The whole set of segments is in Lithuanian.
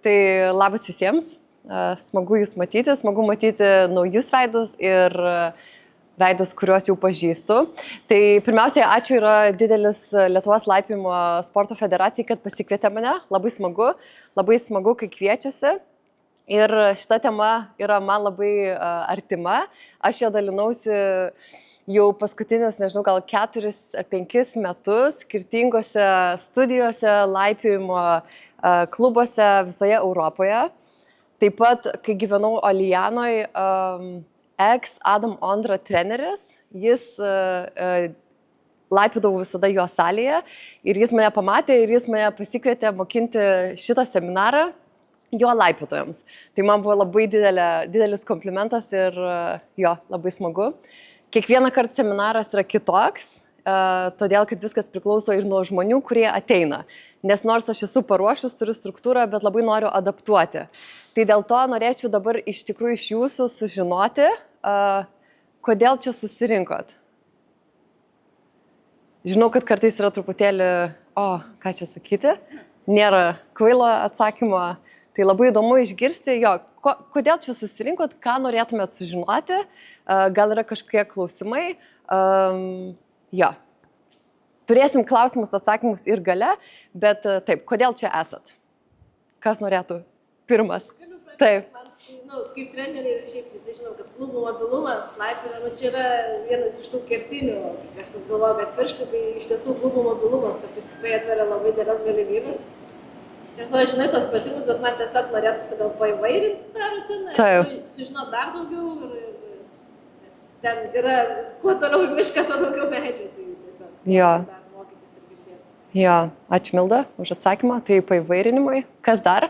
Tai labas visiems, smagu Jūs matyti, smagu matyti naujus veidus ir veidus, kuriuos jau pažįstu. Tai pirmiausiai, ačiū yra didelis Lietuvos laipiojimo sporto federacijai, kad pasikvietė mane. Labai smagu, kai kviečiasi. Ir šita tema yra man labai artima. Aš ją dalinausi jau paskutinius, nežinau, gal 4 ar 5 metus skirtingose studijose, laipiojimo klubuose visoje Europoje. Taip pat, kai gyvenau Olijanoje, Adam Ondra treneris, jis laipiodavo visada jo salėje ir jis mane pamatė ir jis mane pasikvietė mokinti šitą seminarą jo laipiotojams. Tai man buvo labai didelis komplimentas ir jo, labai smagu. Kiekvieną kartą seminaras yra kitoks, todėl kad viskas priklauso ir nuo žmonių, kurie ateina. Nes nors aš esu paruošus, turiu struktūrą, bet labai noriu adaptuoti. Tai dėl to norėčiau dabar iš tikrųjų iš jūsų sužinoti, kodėl čia susirinkot. Žinau, kad kartais yra truputėlį, ką čia sakyti, nėra kvailo atsakymo. Tai labai įdomu išgirsti, kodėl čia susirinkot, ką norėtumėt sužinoti, gal yra kažkokie klausimai. Turėsim klausimus, atsakymus ir gale, bet taip, kodėl čia esat? Kas norėtų? Pirmas. Taip. Kaip treneriai ir šiaip visi žinau, kad klubų mobilumas, laipiojimo, čia yra vienas iš tų kertinių, kažkas galvoja, kad pirštai, tai iš tiesų klubų mobilumas, kad jis tikrai atveria labai geras galimybės. Ir to žinai tos pratimus, bet man tiesiog norėtųsi gal paįvairinti tą rutiną, sužinot dar daugiau ir ten yra, kuo toliau į mišką, tuo daugiau medžių, tai tiesiog dar mokytis ir girdėti. Jo, ačiū Milda už atsakymą, tai paįvairinimui. Kas dar?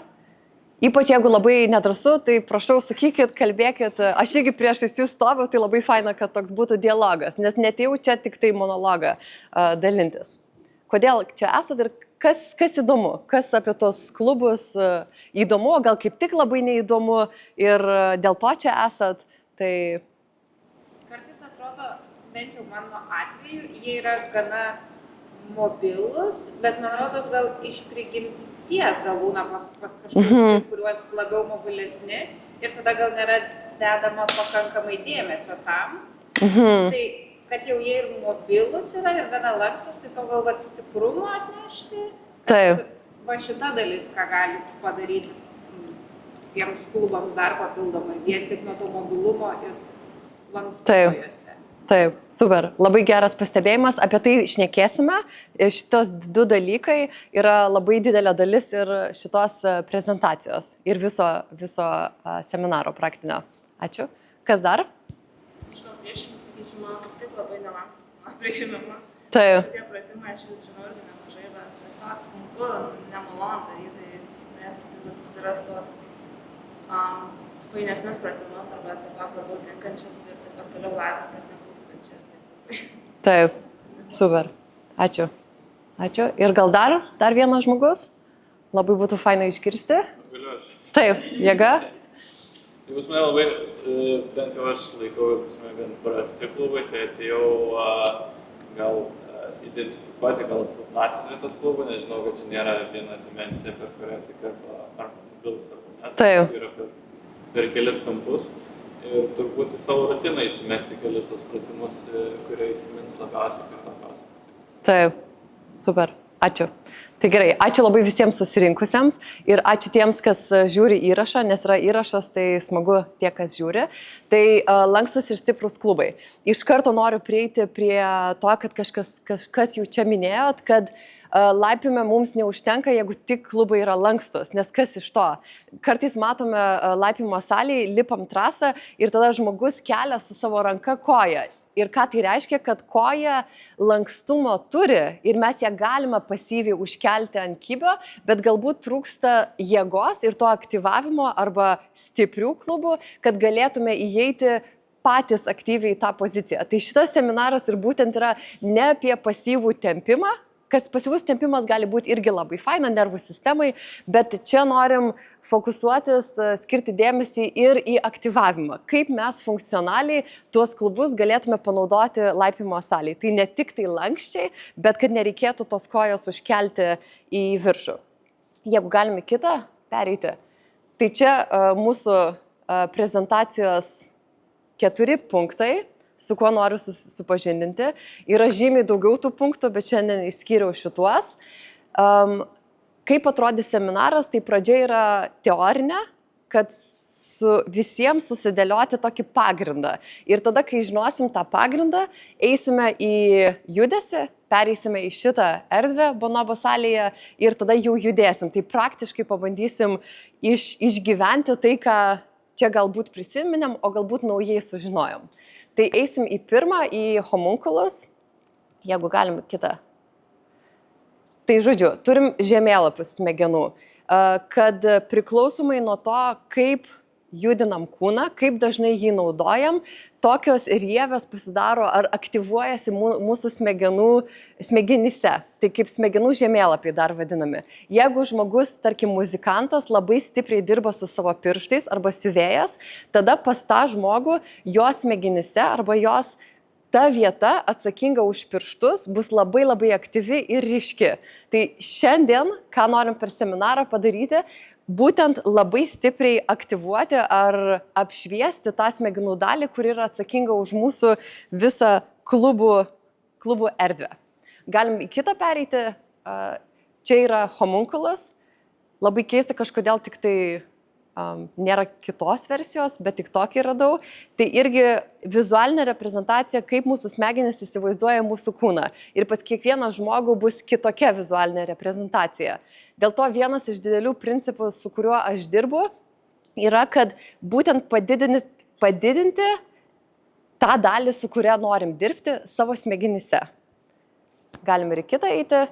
Ypač jeigu labai nedrąsu, tai prašau, sakykit, kalbėkit. Aš irgi priešais jūs stoviu, tai labai faina, kad toks būtų dialogas, nes netėjau čia tik tai monologą dalintis. Kodėl čia esat ir kas įdomu, kas apie tos klubus įdomu, gal kaip tik labai neįdomu ir dėl to čia esat. Tai... Kartais atrodo, bent jau mano atveju, jie yra gana mobilus, bet man rodos gal iš prigimties gal būna pas kažkokius, kuriuos labiau mobilesni ir tada gal nėra dedama pakankamai dėmesio tam. Tai kad jau jie ir mobilus yra ir gana lankstus, tai to gal stiprumo atnešti. Taip. Va šita dalis, ką gali padaryti tiems klubams dar papildomai, vien tik nuo to mobilumo ir lankstumo juose. Taip, super. Labai geras pastebėjimas. Apie tai šnekėsime. Šitos 2 dalykai yra labai didelė dalis ir šitos prezentacijos ir viso seminaro praktinio. Ačiū. Kas dar? Aš gal priešingai sakyčiau, man kaip tik labai nelankstus nuo priėmimo. Taip. Tie pratimai, aš žinau irgi nemažai, bet tiesiog sunku, nemalonu daryti, tai norėtųsi susirasti tuos fainesnius pratimus arba tiesiog labiau tinkančius ir tiesiog toliau lavinti, kad nebūtų kančia. Taip, super. Ačiū. Ir gal dar vienas žmogus? Labai būtų faina išgirsti. Galiu aš. Taip, jėga. Tai pas mane labai, bent jau aš laikau, pas mane gan prasti klubai, tai atėjau gal identifikuoti gal silpnąsias vietas klubų, nežinau, kad čia nėra viena dimensija, per kurią tik ar mobilus arba net. Taip. Tai yra per kelis kampus. Ir turbūt į savo rutiną įsimesti kelis tos pratimus, kurie įsimins labiausiai. Taip, super. Ačiū. Tai gerai, ačiū labai visiems susirinkusiems ir ačiū tiems, kas žiūri įrašą, nes yra įrašas, tai smagu tie, kas žiūri. Tai lankstus ir stiprus klubai. Iš karto noriu prieiti prie to, kad kažkas jau čia minėjot, kad laipiojime mums neužtenka, jeigu tik klubai yra lankstus, nes kas iš to? Kartais matome laipiojimo salėje, lipam trasą ir tada žmogus kelia su savo ranka koją. Ir ką tai reiškia, kad koja lankstumo turi ir mes ją galime pasyviai užkelti ant kibio, bet galbūt trūksta jėgos ir to aktyvavimo arba stiprių klubų, kad galėtume įeiti patys aktyviai į tą poziciją. Tai šitas seminaras ir būtent yra ne apie pasyvų tempimą, kas pasyvus tempimas gali būti irgi labai faina nervų sistemai, bet čia norim fokusuotis, skirti dėmesį ir į aktyvavimą. Kaip mes funkcionaliai tuos klubus galėtume panaudoti laipiojimo salėje. Tai ne tik tai lankščiai, bet kad nereikėtų tos kojos užkelti į viršų. Jeigu galime kitą, pereiti. Tai čia mūsų prezentacijos 4 punktai, su kuo noriu supažindinti. Yra žymiai daugiau tų punktų, bet šiandien išskyriau šituos. Kaip atrodys seminaras, tai pradžia yra teorinė, kad visiems susidėlioti tokį pagrindą. Ir tada, kai žinosim tą pagrindą, eisime į judesį, pereisime į šitą erdvę Bonobo salėje ir tada jau judėsim. Tai praktiškai pabandysim išgyventi tai, ką čia galbūt prisiminėm, o galbūt naujai sužinojom. Tai eisim į pirmą, į homunculus, jeigu galim kitą. Tai žodžiu, turim žemėlapius smegenų, kad priklausomai nuo to, kaip judinam kūną, kaip dažnai jį naudojam, tokios rievės pasidaro ar aktyvuojasi mūsų smegenyse. Tai kaip smegenų žemėlapiai dar vadinami. Jeigu žmogus, tarkim, muzikantas labai stipriai dirba su savo pirštais arba siuvėjas, tada pas tą žmogų jo smegenyse arba jos ta vieta atsakinga už pirštus bus labai labai aktyvi ir ryški. Tai šiandien, ką norim per seminarą padaryti, būtent labai stipriai aktyvuoti ar apšviesti tą smegenų dalį, kuri yra atsakinga už mūsų visą klubų erdvę. Galim į kitą pereiti. Čia yra homunculus. Labai keista, kažkodėl tik tai nėra kitos versijos, bet tik tokį radau. Tai irgi vizualinė reprezentacija, kaip mūsų smegenys įsivaizduoja mūsų kūną. Ir pas kiekvieną žmogų bus kitokia vizualinė reprezentacija. Dėl to vienas iš didelių principų, su kuriuo aš dirbu, yra, kad būtent padidinti tą dalį, su kuria norim dirbti savo smegenyse. Galim ir į kitą eiti.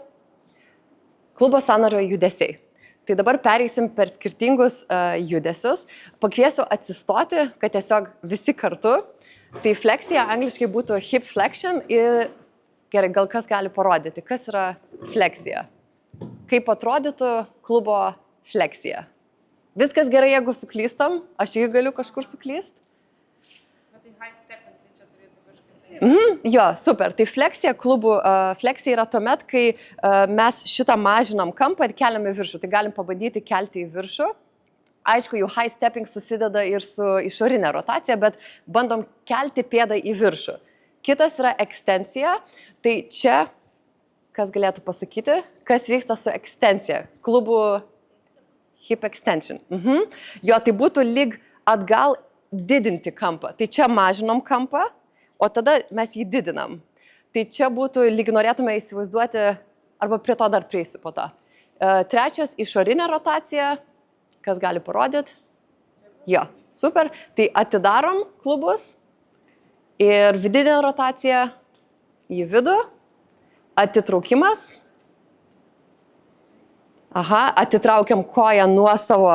Klubo sąnario judesiai. Tai dabar pereisim per skirtingus judesius. Pakviesiu atsistoti, kad tiesiog visi kartu. Tai fleksija angliškai būtų hip flexion. Ir gerai, gal kas gali parodyti, kas yra fleksija? Kaip atrodytų klubo fleksija? Viskas gerai, jeigu suklystam. Aš irgi galiu kažkur suklyst. Bet tai high stepping, tai čia turėtų kažkaip. Jo, super. Tai fleksija yra tuomet, kai mes šitą mažinam kampą ir keliam į viršų. Tai galim pabandyti kelti į viršų. Aišku, jau high stepping susideda ir su išorinė rotacija, bet bandom kelti pėdą į viršų. Kitas yra ekstencija. Tai čia, kas galėtų pasakyti, kas vyksta su ekstencija? Klubų hip extension. Jo, tai būtų lyg atgal didinti kampą. Tai čia mažinam kampą, o tada mes jį didinam. Tai čia būtų, lyg norėtume įsivaizduoti, arba prie to dar prieisiu po to. Trečias, išorinė rotacija. Kas gali parodyti? Jo, super. Tai atidarom klubus ir vidinė rotacija į vidų. Atitraukimas. Atitraukiam koją nuo savo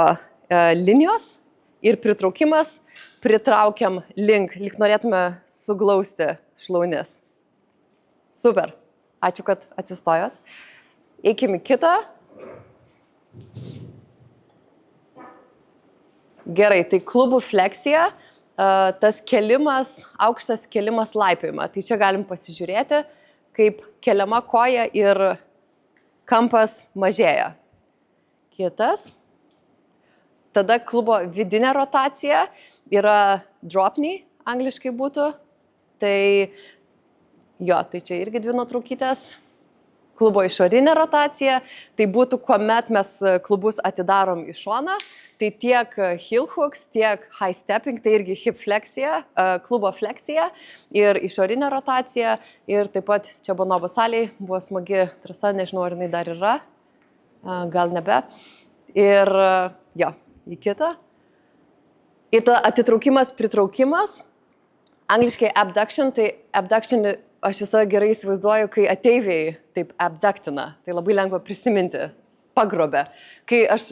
linijos ir pritraukimas. Pritraukiam link, lyg norėtume suglausti šlaunis. Super. Ačiū, kad atsistojot. Eikim į kitą. Gerai, tai klubų fleksija, tas kelimas, aukštas kelimas laipėjimą. Tai čia galim pasižiūrėti, kaip keliama koja ir kampas mažėja. Kitas. Tada klubo vidinė rotacija yra dropney, angliškai būtų. Tai jo, tai čia irgi 2 nuotraukytės. Klubo išorinė rotacija, tai būtų, kuomet mes klubus atidarom į šoną. Tai tiek heel hooks, tiek high stepping, tai irgi hip fleksija, klubo fleksija ir išorinė rotacija. Ir taip pat čia Bonobo salėje buvo smagi trasa, nežinau, ar jinai dar yra, gal nebe. Ir jo, į kitą. Ir tada atitraukimas, pritraukimas. Angliškai abduction, tai abduction aš visada gerai įsivaizduoju, kai ateiviai taip abductina. Tai labai lengva prisiminti, pagrobė. Kai aš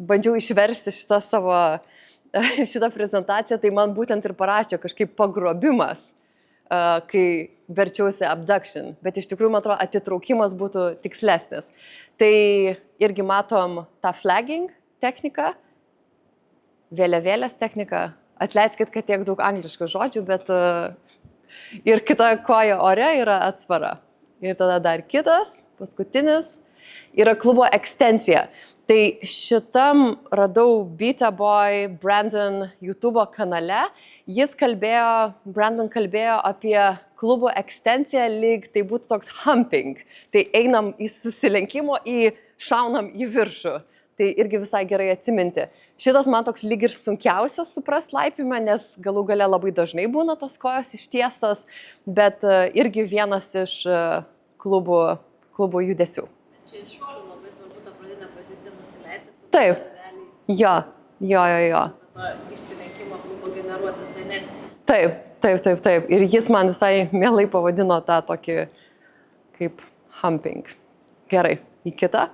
bandžiau išversti šitą prezentaciją, tai man būtent ir parašė kažkaip pagrobimas, kai verčiausi abduction. Bet iš tikrųjų, man atrodo, atitraukimas būtų tikslesnis. Tai irgi matom tą flagging techniką, vėliavėlės techniką. Atleiskit, kad tiek daug angliškų žodžių, bet ir kita koja ore yra atsvara. Ir tada dar kitas, paskutinis. yra klubo ekstencija. Tai šitam radau Beta Boy Brandon YouTube kanale. Brandon kalbėjo apie klubo ekstenciją, lyg tai būtų toks humping. Tai einam į susilenkimo, šaunam į viršų. Tai irgi visai gerai atsiminti. Šitas man toks lyg ir sunkiausias supras laipime, nes galų gale labai dažnai būna tos kojos ištiestos, bet irgi vienas iš klubo judesių. Čia iš šuolių labai svarbu tą pradinę poziciją nusileisti. Taip. Jo. Visą tą išsilenkimą klubo generuoti visą inerciją. Taip. Ir jis man visai mielai pavadino tą tokį kaip humping. Gerai, į kitą.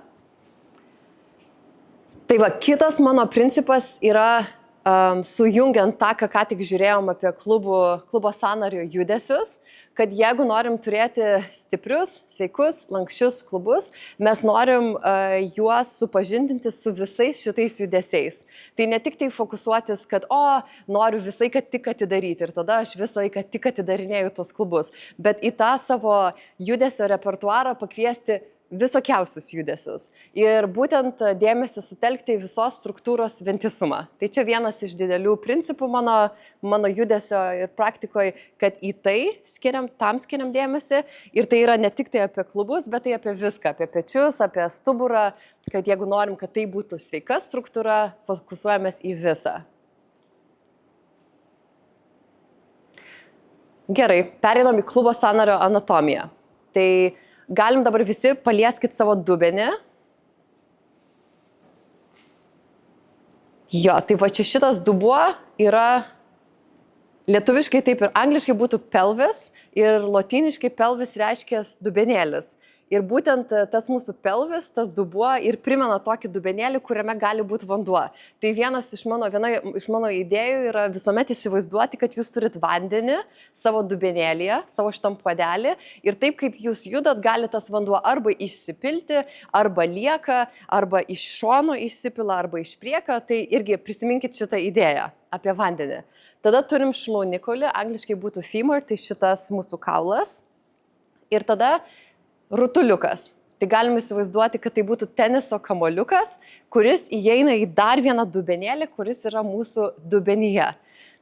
Tai va, kitas mano principas yra sujungiant tą, ką tik žiūrėjom apie klubo sąnario judesius, kad jeigu norim turėti stiprius, sveikus, lanksčius klubus, mes norim juos supažindinti su visais šitais judesiais. Tai ne tik tai fokusuotis, kad noriu visai tik atidaryti ir tada aš visą laiką tik atidarinėju tos klubus, bet į tą savo judesio repertuarą pakviesti visokiausius judesius. Ir būtent dėmesį sutelkti į visos struktūros vientisumą. Tai čia vienas iš didelių principų mano judesio ir praktikoje, kad į tam skiriam dėmesį. Ir tai yra ne tik tai apie klubus, bet tai apie viską, apie pečius, apie stuburą, kad jeigu norim, kad tai būtų sveika struktūra, fokusuojamės į visą. Gerai, pereinam į klubo sąnario anatomiją. Tai galim dabar visi palieskit savo dubenį. Jo, tai va čia šitas dubuo yra, lietuviškai taip ir angliškai būtų pelvis ir lotyniškai pelvis reiškia dubenėlis. Ir būtent tas mūsų pelvis, tas dubuo ir primena tokį dubenėlį, kuriame gali būti vanduo. Tai viena iš mano idėjų yra visuomet įsivaizduoti, kad jūs turit vandenį savo dubenėlyje, savo šitam puodelį ir taip kaip jūs judat, gali tas vanduo arba išsipilti, arba lieka, arba iš šono išsipila, arba iš priekio. Tai irgi prisiminkit šitą idėją apie vandenį. Tada turim šlaunikolį, angliškai būtų femur, tai šitas mūsų kaulas. Ir tada rutuliukas. Tai galim įsivaizduoti, kad tai būtų teniso kamuoliukas, kuris įeina į dar vieną dubenėlį, kuris yra mūsų dubenyje.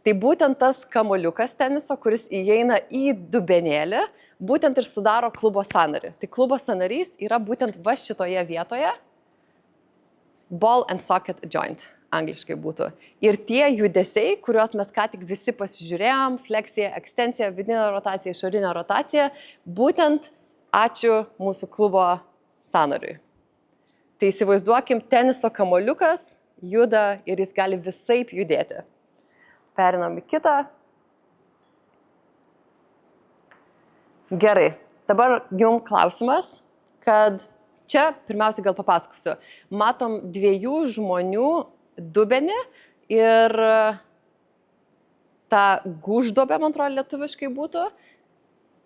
Tai būtent tas kamuoliukas teniso, kuris įeina į dubenėlį, būtent ir sudaro klubo sąnarį. Tai klubo sąnarys yra būtent va šitoje vietoje. Ball and socket joint, angliškai būtų. Ir tie judesiai, kuriuos mes ką tik visi pasižiūrėjom, fleksija, ekstencija, vidinė rotacija, išorinė rotacija, būtent ačiū mūsų klubo sąnariui. Tai įsivaizduokim, teniso kamuoliukas juda ir jis gali visaip judėti. Perinam į kitą. Gerai, dabar jums klausimas, kad čia pirmiausia gal papasakosiu. Matom dviejų žmonių dubenį ir tą gūžduobę, man atrodo, lietuviškai būtų.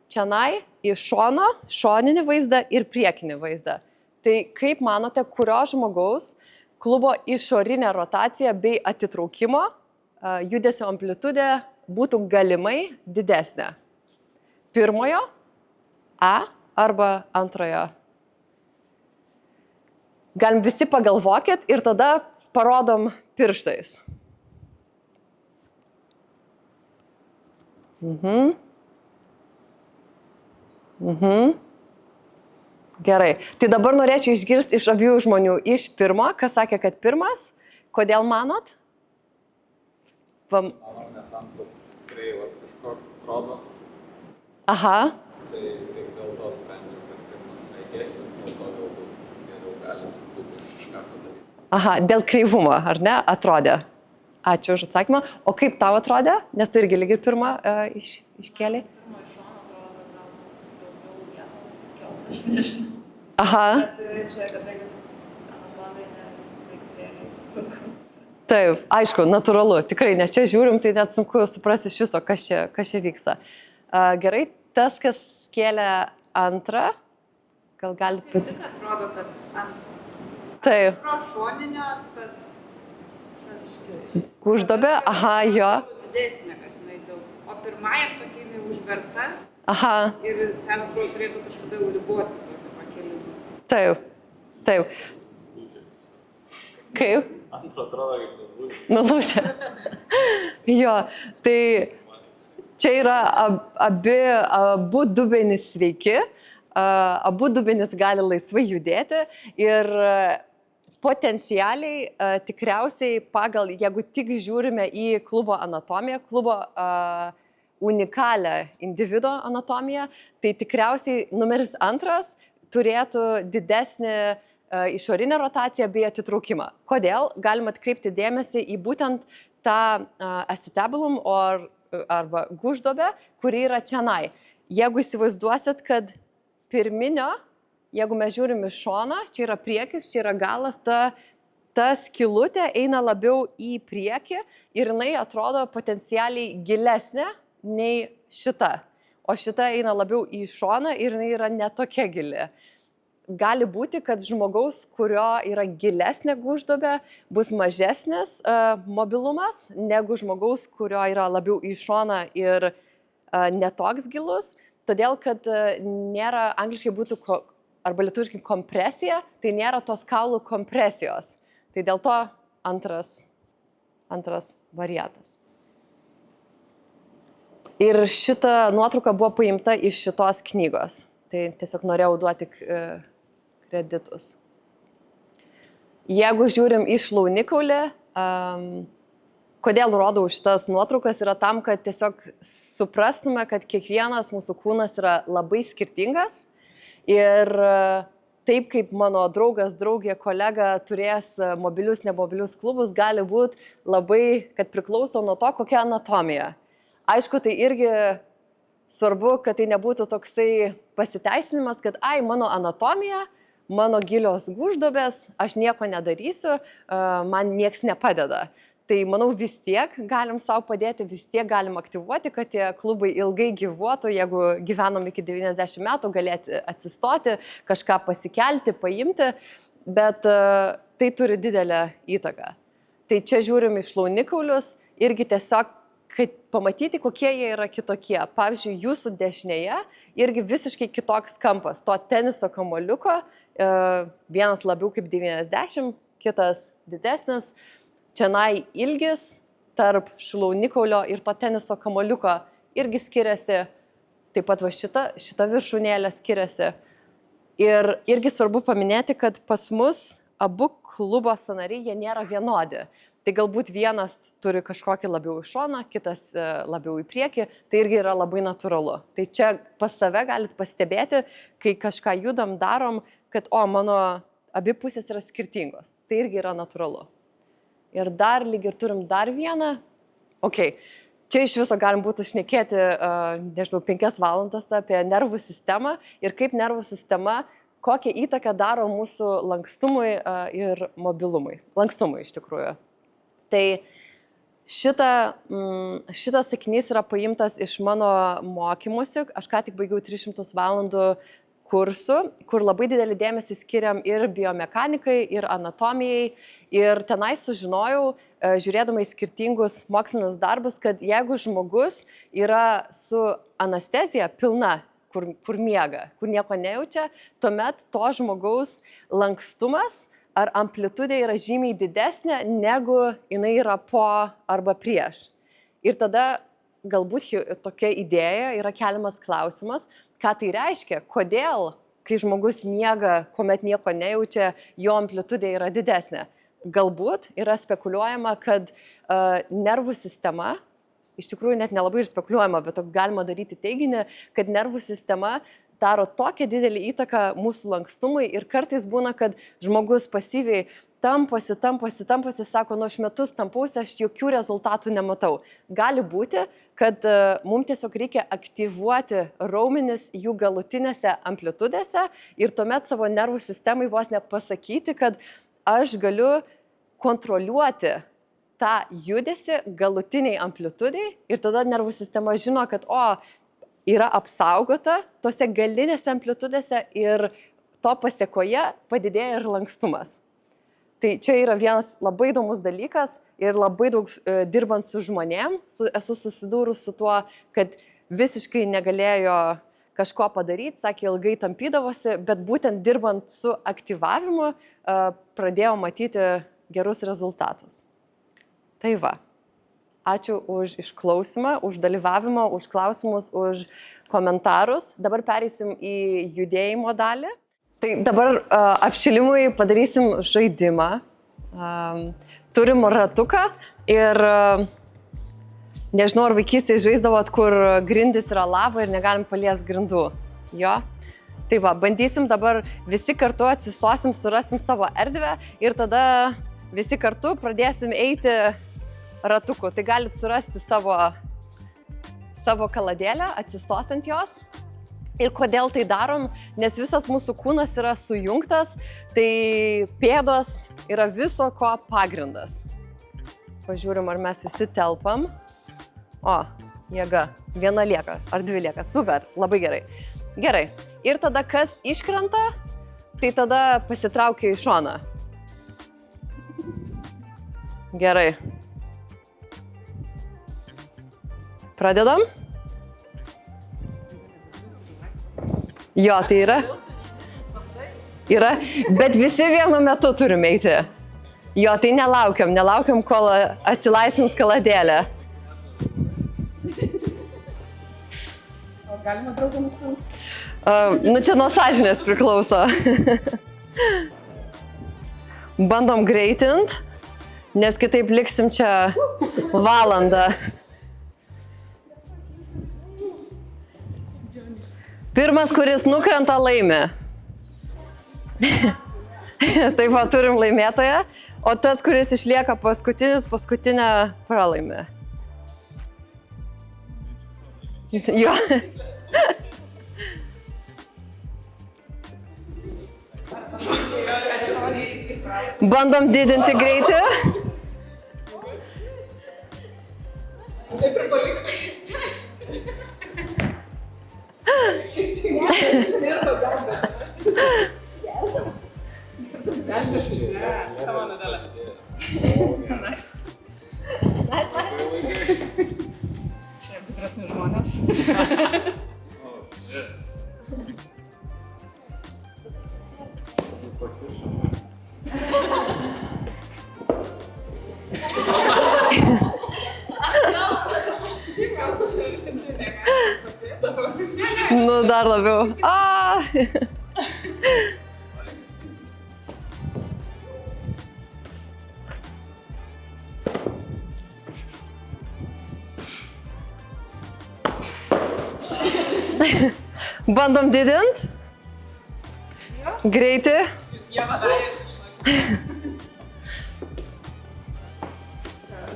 Čianai iš šono, šoninį vaizdą ir priekinį vaizdą. Tai kaip manote, kurio žmogaus klubo išorinė rotacija bei atitraukimo judesio amplitudė būtų galimai didesnė? Pirmojo A arba antrojo? Galim visi pagalvokit ir tada parodom pirštais. Gerai. Tai dabar norėčiau išgirsti iš abiejų žmonių. Iš pirmo, kas sakė, kad pirmas. Kodėl manot? Manau, nes antras kreivas kažkoks atrodo. Aha. Tai dėl to sprendžiu, kad pirmas sveikesnis, dėl to galbūt geriau gali su klubu kažką padaryti. Aha, dėl kreivumo, ar ne? Atrodė. Ačiū už atsakymą. O kaip tau atrodė? Nes tu irgi lyg ir pirmą iškėlei. Nežinau. Aha. Bet čia, kadangi anatomija neveiksmėliai sunkus. Taip, aišku, natūralu, tikrai, nes čia žiūrim, tai net sunku suprasti iš viso, kas čia vyksta. Gerai, tas, kas kėlė antrą, gal galit Tik atrodo, kad ant Taip, šoninio tas uždobė, aha, jo, didesnė, kad jinai daug. O pirmajam tokia jinai užverta aha, ir ten atrodo turėtų kažkada jau riboti tokį pakelimą. taip, Taip. Kaip? Antro atrodo, kaip lūžė. Nulūžė. Jo, tai čia yra abu dubenys sveiki, abu dubenys gali laisvai judėti ir potencialiai tikriausiai pagal, jeigu tik žiūrime į klubo anatomiją, klubo unikalią individo anatomiją, tai tikriausiai numeris 2 turėtų didesnį išorinę rotaciją bei atitraukimą. Kodėl? Galima atkreipti dėmesį į būtent tą acetabulum arba guždobę, kuri yra čianai. Jeigu įsivaizduosit, kad pirminio, jeigu mes žiūrim iš šoną, čia yra priekis, čia yra galas, ta skylutė eina labiau į priekį ir jinai atrodo potencialiai gilesnė nei šita. O šita eina labiau į šoną ir jinai yra netokia gili. Gali būti, kad žmogaus, kurio yra gilesnė guždobė, bus mažesnis mobilumas negu žmogaus, kurio yra labiau į šoną ir netoks gilus, todėl kad nėra, angliškai būtų, arba lietuviškai kompresija, tai nėra tos kaulų kompresijos. Tai dėl to antras variantas. Ir šita nuotrauka buvo paimta iš šitos knygos. Tai tiesiog norėjau duoti kreditus. Jeigu žiūrim į šlaunikaulį, kodėl rodau šitas nuotraukas, yra tam, kad tiesiog suprastume, kad kiekvienas mūsų kūnas yra labai skirtingas. Ir taip kaip mano draugas, draugė, kolega turės mobilius, nemobilius klubus, gali būti labai, kad priklauso nuo to, kokia anatomija. Aišku, tai irgi svarbu, kad tai nebūtų toksai pasiteisinimas, kad mano anatomija, mano gilios guždobės, aš nieko nedarysiu, man nieks nepadeda. Tai manau vis tiek galim savo padėti, vis tiek galim aktyvuoti, kad tie klubai ilgai gyvuotų, jeigu gyvenom iki 90 metų, galėti atsistoti, kažką pasikelti, paimti, bet tai turi didelę įtaką. Tai čia žiūrim į šlaunikaulius, irgi tiesiog kad pamatyti, kokie jie yra kitokie. Pavyzdžiui, jūsų dešinėje irgi visiškai kitoks kampas. To teniso kamuoliuko, vienas labiau kaip 90, kitas didesnis. Čianai ilgis tarp šlaunikaulio ir to teniso kamuoliuko irgi skiriasi. Taip pat va šita viršūnėlė skiriasi. Ir irgi svarbu paminėti, kad pas mus abu klubo sąnariai, jie nėra vienodi. Tai galbūt vienas turi kažkokį labiau į šoną, kitas labiau į priekį, tai irgi yra labai natūralu. Tai čia pas save galit pastebėti, kai kažką judam, darom, kad mano abi pusės yra skirtingos. Tai irgi yra natūralu. Ir dar lyg ir turim dar vieną. Čia iš viso galim būtų šnekėti, 5 valandas apie nervų sistemą ir kaip nervų sistema, kokią įtaką daro mūsų lankstumui ir mobilumui. Lankstumui iš tikrųjų. Tai šitas sakinys yra paimtas iš mano mokymusi. Aš ką tik baigiau 300 valandų kursų, kur labai didelį dėmesį skiriam ir biomechanikai, ir anatomijai. Ir tenai sužinojau, žiūrėdama į skirtingus mokslinius darbus, kad jeigu žmogus yra su anestezija pilna, kur miega, kur nieko nejaučia, tuomet to žmogaus lankstumas ar amplitudė yra žymiai didesnė, negu jinai yra po arba prieš. Ir tada galbūt tokia idėja yra keliamas klausimas, ką tai reiškia, kodėl, kai žmogus miega, kuomet nieko nejaučia, jo amplitudė yra didesnė. Galbūt yra spekuliuojama, kad nervų sistema, iš tikrųjų net nelabai ir spekuliuojama, bet toks galima daryti teiginį, kad nervų sistema daro tokią didelį įtaką mūsų lankstumui ir kartais būna, kad žmogus pasyviai tamposi, sako, aš metus tampausi, aš jokių rezultatų nematau. Gali būti, kad mums tiesiog reikia aktyvuoti raumenis jų galutinėse amplitudėse ir tuomet savo nervų sistemai vos nepasakyti, kad aš galiu kontroliuoti tą judesį galutiniai amplitudiai ir tada nervų sistema žino, kad yra apsaugota tose galinėse amplitudėse ir to pasiekoje padidėja ir lankstumas. Tai čia yra vienas labai įdomus dalykas ir labai daug dirbant su žmonėm, esu susidūrus su tuo, kad visiškai negalėjo kažko padaryti, sakė, ilgai tampydavosi, bet būtent dirbant su aktyvavimu pradėjo matyti gerus rezultatus. Tai va, ačiū už išklausimą, už dalyvavimą, už klausimus, už komentarus. Dabar pereisim į judėjimo dalį. Tai dabar apšilimui padarysim žaidimą. Turim ratuką ir nežinau, ar vaikystėje žaisdavot, kur grindys yra lava ir negalim palies grindų. Jo? Tai va, bandysim dabar visi kartu atsistosim, surasim savo erdvę ir tada visi kartu pradėsim eiti ratuku. Tai galit surasti savo kaladėlę, atsistot ant jos. Ir kodėl tai darom? Nes visas mūsų kūnas yra sujungtas, tai pėdos yra viso ko pagrindas. Pažiūrim, ar mes visi telpam. O, jėga. Viena lieka, ar dvi lieka. Super, labai gerai. Gerai. Ir tada kas iškrenta, tai tada pasitraukia į šoną. Gerai. Pradedam? Jo, tai yra. Yra, bet visi vienu metu turim eiti. Jo, tai nelaukiam, kol atsilaisvins kaladėlė. O galima draugą nustumti? Nu, čia nuo sąžinės priklauso. Bandom greitint, nes kitaip liksim čia valandą. Pirmas, kuris nukrenta, laimi. Taip va, turim laimėtoją, o tas, kuris išlieka paskutinę pralaimi. Jo. Bandom didinti greitį. Čia vyresni žmonės. Nu, dar labiau. Bandom didint. Greitį.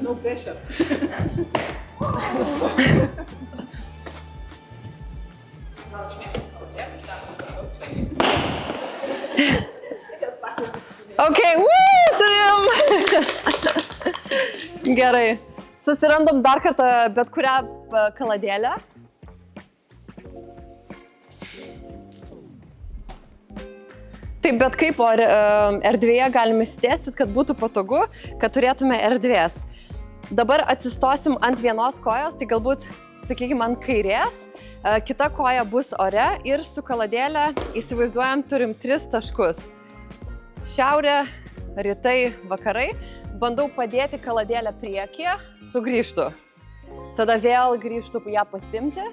No pressure. Ok, turim. Gerai. Susirandam dar kartą bet kurią kaladėlę. Taip, bet kaip erdvėje galime įsidėstyti, kad būtų patogu, kad turėtume erdvės. Dabar atsistosim ant vienos kojos, tai galbūt, sakykime, ant kairės. Kita koja bus ore ir su kaladėlė, įsivaizduojam, turim 3 taškus. Šiaurė, rytai, vakarai. Bandau padėti kaladėlę priekyje, sugrįžtu. Tada vėl grįžtu ją pasimti.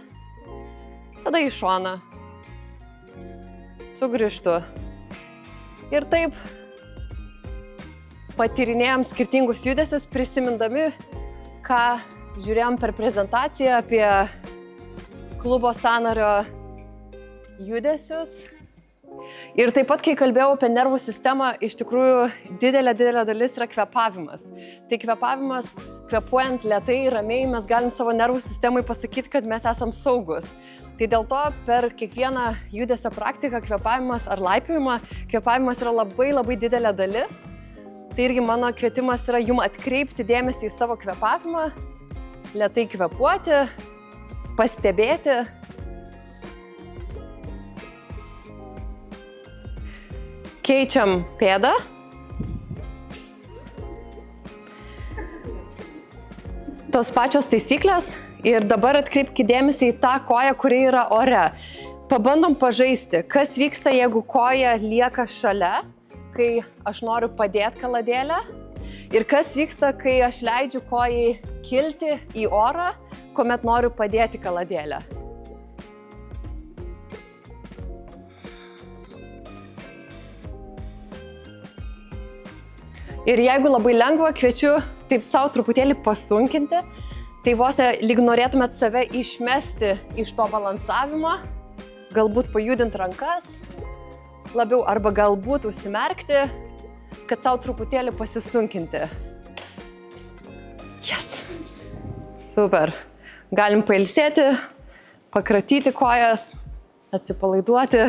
Tada į šoną. Sugrįžtu. Ir taip patyrinėjom skirtingus judesius, prisimindami, ką žiūrėjom per prezentaciją apie klubo sąnario judesius. Ir taip pat, kai kalbėjau apie nervų sistemą, iš tikrųjų didelė dalis yra kvėpavimas. Tai kvėpavimas, kvėpuojant lėtai, ramiai, mes galim savo nervų sistemai pasakyti, kad mes esam saugus. Tai dėl to per kiekvieną judesio praktiką kvėpavimas ar laipiojimą, kvėpavimas yra labai didelė dalis. Tai irgi mano kvietimas yra jum atkreipti dėmesį į savo kvėpavimą, lėtai kvėpuoti, pastebėti. Keičiam pėdą. Tos pačios taisyklės ir dabar atkreipkite dėmesį į tą koją, kuri yra ore. pabandom pažaisti, kas vyksta, jeigu koja lieka šalia, kai aš noriu padėti kaladėlę. Ir kas vyksta, kai aš leidžiu kojai kilti į orą, kuomet noriu padėti kaladėlę. Ir jeigu labai lengva, kviečiu taip savo truputėlį pasunkinti, tai vos lyg norėtumėt save išmesti iš to balansavimo, galbūt pajudinti rankas labiau arba galbūt užsimerkti, kad savo truputėlį pasisunkinti. Yes. Super. Galim pailsėti, pakratyti kojas, atsipalaiduoti.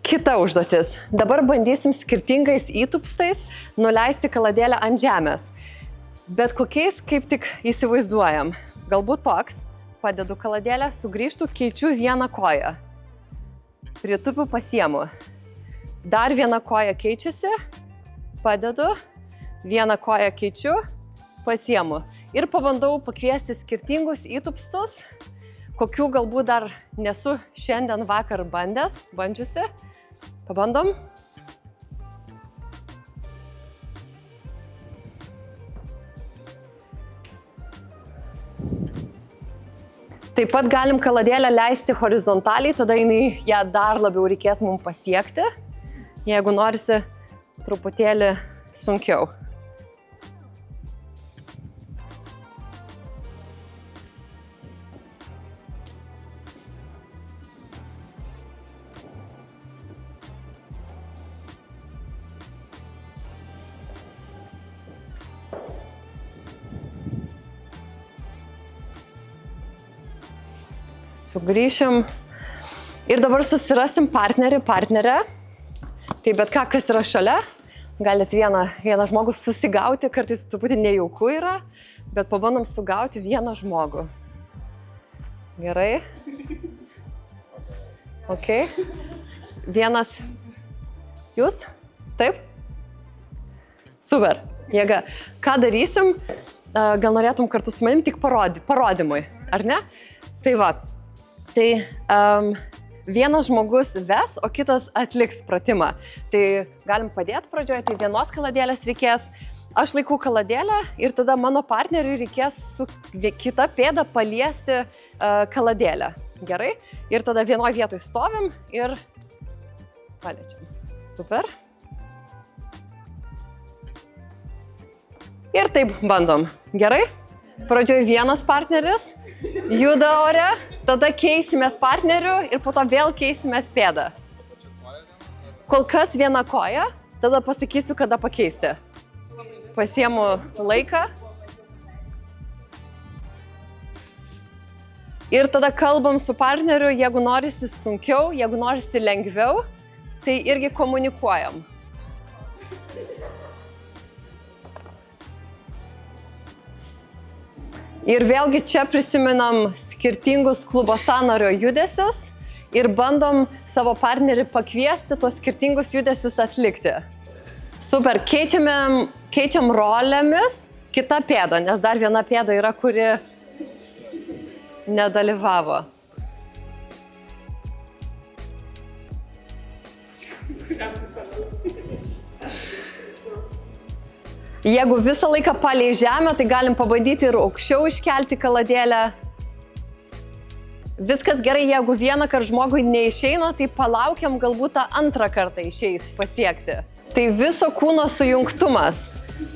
Kita užduotis. Dabar bandysim skirtingais įtupstais nuleisti kaladėlę ant žemės. Bet kokiais kaip tik įsivaizduojam. Galbūt toks. Padedu kaladėlę, sugrįžtu, keičiu vieną koją. Pritupiu, pasiemu. Dar viena koja keičiasi. Padedu. Vieną koją keičiu. Pasiemu. Ir pabandau pakviesti skirtingus įtupstus, kokių galbūt dar nesu šiandien vakar bandžiusi. Pabandom. Taip pat galim kaladėlę leisti horizontaliai, tada ją dar labiau reikės mums pasiekti, jeigu norisi truputėlį sunkiau. Sugrįšim ir dabar susirasim partnerę. Tai bet ką, kas yra šalia, galit vieną žmogų susigauti, kartais truputį nejauku yra, bet pabandom sugauti vieną žmogų. Gerai? Ok. Vienas. Jūs? Taip? Super. Jėga. Ką darysim? Gal norėtum kartu su manim tik parodymui, ar ne? Tai va. Tai vienas žmogus ves, o kitas atliks pratimą. Tai galim padėti pradžioje, tai vienos kaladėlės reikės. Aš laikau kaladėlę ir tada mano partneriui reikės su kita pėda paliesti kaladėlę. Gerai? Ir tada vienoje vietoje stovim ir paliečiam. Super. Ir taip bandom. Gerai? Pradžioje vienas partneris juda ore, tada keisimės partneriu ir po to vėl keisimės pėdą. Kol kas viena koja, tada pasakysiu, kada pakeisti. Pasiemu laiką. Ir tada kalbam su partneriu, jeigu norisi sunkiau, jeigu norisi lengviau, tai irgi komunikuojam. Ir vėlgi čia prisimenam skirtingus klubo sąnario judesius ir bandom savo partnerį pakviesti tuos skirtingus judesius atlikti. Super, keičiam rolėmis kitą pėdą, nes dar viena pėda yra, kuri nedalyvavo. Jeigu visą laiką palei žemę, tai galim pabandyti ir aukščiau iškelti kaladėlę. Viskas gerai, jeigu vieną kartą žmogui neišeina, tai palaukiam, galbūt tą antrą kartą išeis pasiekti. Tai viso kūno sujungtumas.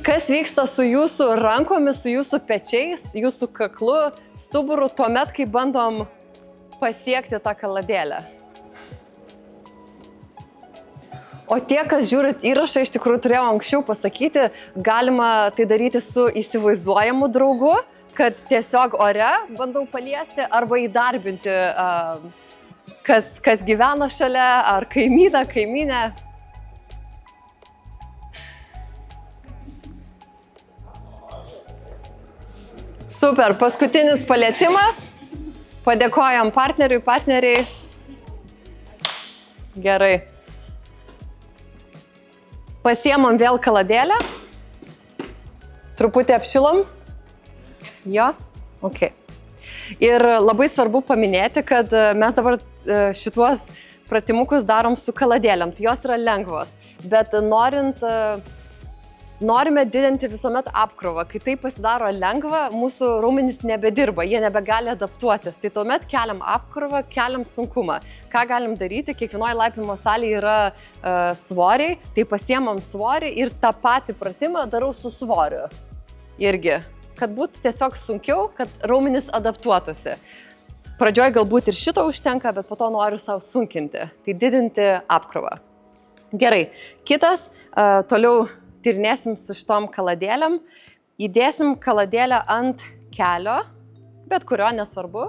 Kas vyksta su jūsų rankomis, su jūsų pečiais, jūsų kaklu, stuburu, tuomet, kai bandom pasiekti tą kaladėlę. O tie, kas žiūrit įrašą, iš tikrųjų turėjau anksčiau pasakyti, galima tai daryti su įsivaizduojamu draugu, kad tiesiog ore bandau paliesti arba įdarbinti, kas gyvena šalia, ar kaimynę. Super, paskutinis palietimas. Padėkojam partneriai. Gerai. Pasiemam vėl kaladėlę. Truputį apšilom. Jo? Ok. Ir labai svarbu paminėti, kad mes dabar šituos pratimukus darom su kaladėlėm. Tai jos yra lengvos, bet norime didinti visuomet apkrovą. Kai tai pasidaro lengva, mūsų raumenys nebedirba, jie nebegali adaptuotis. Tai tuomet keliam apkrovą, keliam sunkumą. Ką galim daryti? Kiekvienoje laipimo salėje yra svoriai, tai pasiemam svorį ir tą patį pratimą darau su svoriu. Irgi, kad būtų tiesiog sunkiau, kad raumenys adaptuotųsi. Pradžioj galbūt ir šito užtenka, bet po to noriu savo sunkinti. Tai didinti apkrovą. Gerai, kitas, toliau tyrinėsim su šitom kaladėlėm. Įdėsim kaladėlę ant kelio, bet kurio nesvarbu.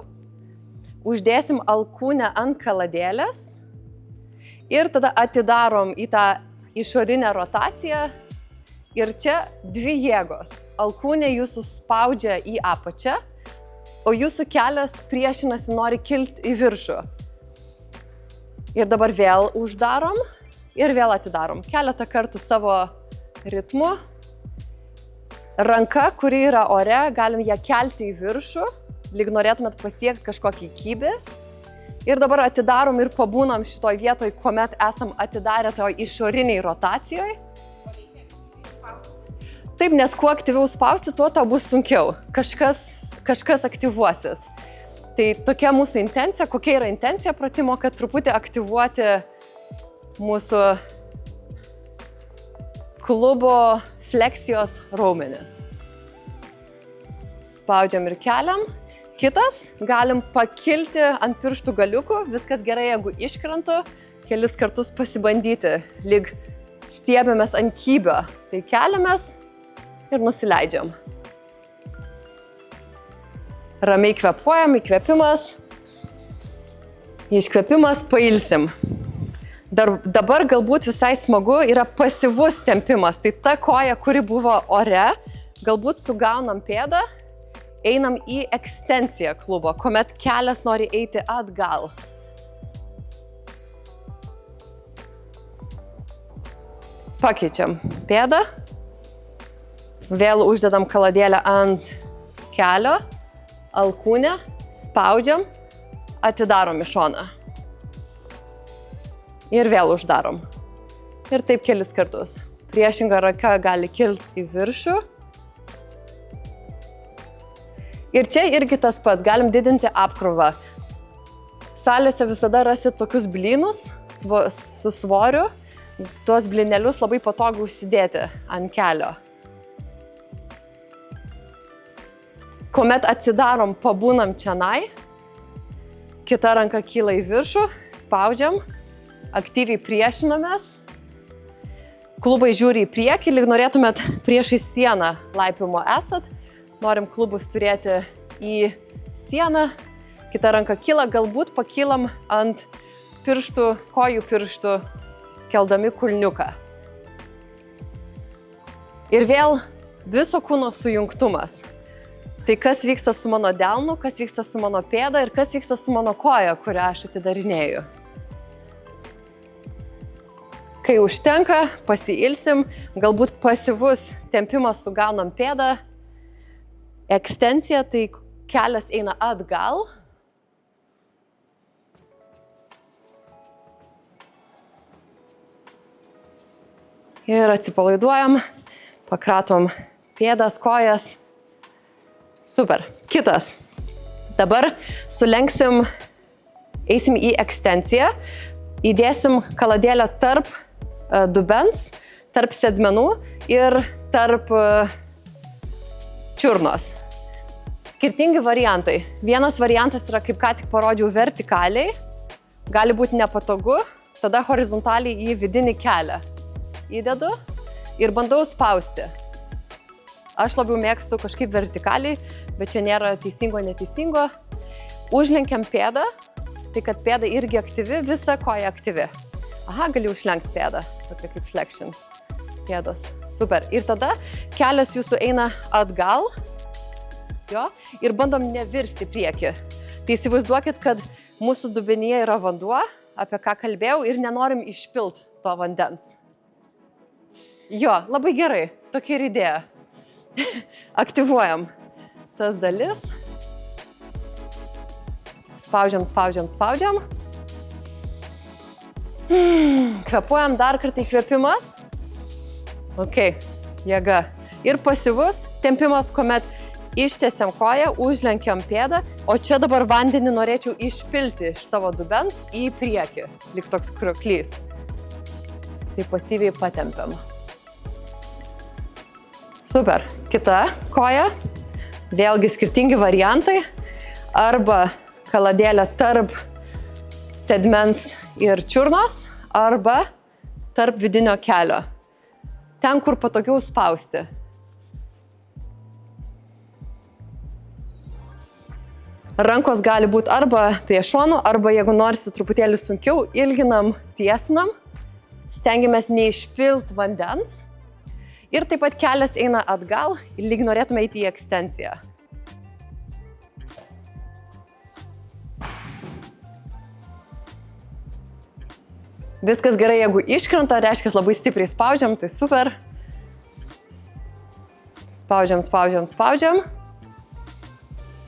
Uždėsim alkūnę ant kaladėlės ir tada atidarom į tą išorinę rotaciją. Ir čia dvi jėgos. Alkūnė jūsų spaudžia į apačią, o jūsų kelias priešinasi, nori kilti į viršų. Ir dabar vėl uždarom ir vėl atidarom. Keletą kartų savo ritmu. Ranka, kuri yra ore, galim ją kelti į viršų, lyg norėtumėt pasiekti kažkokį kybį. Ir dabar atidarom ir pabūnam šitoj vietoj, kuomet esam atidarę toj išoriniai rotacijoje. Taip, nes kuo aktyviau spausti, tuo tau bus sunkiau. Kažkas aktyvuosis. Tai tokia mūsų intencija. Kokia yra intencija pratimo, kad truputį aktyvuoti mūsų klubo fleksijos raumenis. Spaudžiam ir keliam. Kitas, galim pakilti ant pirštų galiukų. Viskas gerai, jeigu iškrentu, kelis kartus pasibandyti, lyg stiebėmės ant kybio. Tai keliamės ir nusileidžiam. Ramiai kvėpuojam, įkvėpimas. Iškvėpimas, pailsim. Dabar galbūt visai smagu yra pasyvus tempimas. Tai ta koja, kuri buvo ore, galbūt sugaunam pėdą, einam į ekstensiją klubo, kuomet kelias nori eiti atgal. Pakeičiam pėdą. Vėl uždedam kaladėlę ant kelio, alkūnę, spaudžiam, atidarom į šoną. Ir vėl uždarom. Ir taip kelis kartus. Priešinga ranka gali kilti į viršų. Ir čia irgi tas pats, galim didinti apkrovą. Salėse visada rasit tokius blynus su svoriu. Tuos blynelius labai patogu užsidėti ant kelio. Kuomet atsidarom, pabūnam čianai, kita ranka kyla į viršų, spaudžiam, aktyviai priešinamės. Klubai žiūri į priekį, lyg norėtumėt priešai sieną laipimo esat. Norim klubus turėti į sieną. Kita ranka kyla, galbūt pakylam ant pirštų, kojų pirštų, keldami kulniuką. Ir vėl viso kūno sujungtumas. Tai kas vyksta su mano delnu, kas vyksta su mano pėda ir kas vyksta su mano koja, kurią aš atidarinėju. Kai užtenka, pasiilsim, galbūt pasyvus tempimas sugaunam pėdą, ekstencija, tai kelias eina atgal. Ir atsipalaiduojam, pakratom pėdas, kojas. Super. Kitas. Dabar sulenksim, eisim į ekstensiją, įdėsim kaladėlę tarp dubens, tarp sėdmenų ir tarp čiurnos. Skirtingi variantai. Vienas variantas yra, kaip ką tik parodžiau, vertikaliai. Gali būti nepatogu, tada horizontaliai į vidinį kelią. Įdedu ir bandau spausti. Aš labiau mėgstu kažkaip vertikaliai, bet čia nėra teisingo, neteisingo. Užlenkiam pėdą, tai kad pėda irgi aktyvi, visa koja aktyvi. Aha, gali užlenkti pėdą, tokia kaip flexion pėdos. Super. Ir tada kelias jūsų eina atgal, jo, ir bandom nevirsti priekį. Tai įsivaizduokit, kad mūsų dubenyje yra vanduo, apie ką kalbėjau, ir nenorim išpilti to vandens. Jo, labai gerai, tokia ir idėja. Aktyvuojam tas dalis. Spaudžiam, spaudžiam, spaudžiam. Kvepuojam dar kartą įkvėpimas. Ok, jėga. Ir pasyvus tempimas, kuomet ištiesiam koją, užlenkiam pėdą, o čia dabar vandenį norėčiau išpilti iš savo dubens į priekį, lyg toks krioklys. Tai pasyviai patempiam. Super. Kita koja. Vėlgi skirtingi variantai. Arba kaladėlė tarp sėdmens ir čiurnos, arba tarp vidinio kelio. Ten, kur patogiau spausti. Rankos gali būti arba prie šonų, arba jeigu norisi truputėlį sunkiau, ilginam, tiesinam, stengiamės neišpilt vandens. Ir taip pat kelias eina atgal, lyg norėtume eiti į ekstensiją. Viskas gerai, jeigu iškrenta, reiškia labai stipriai spaudžiam, tai super. Spaudžiam, spaudžiam, spaudžiam.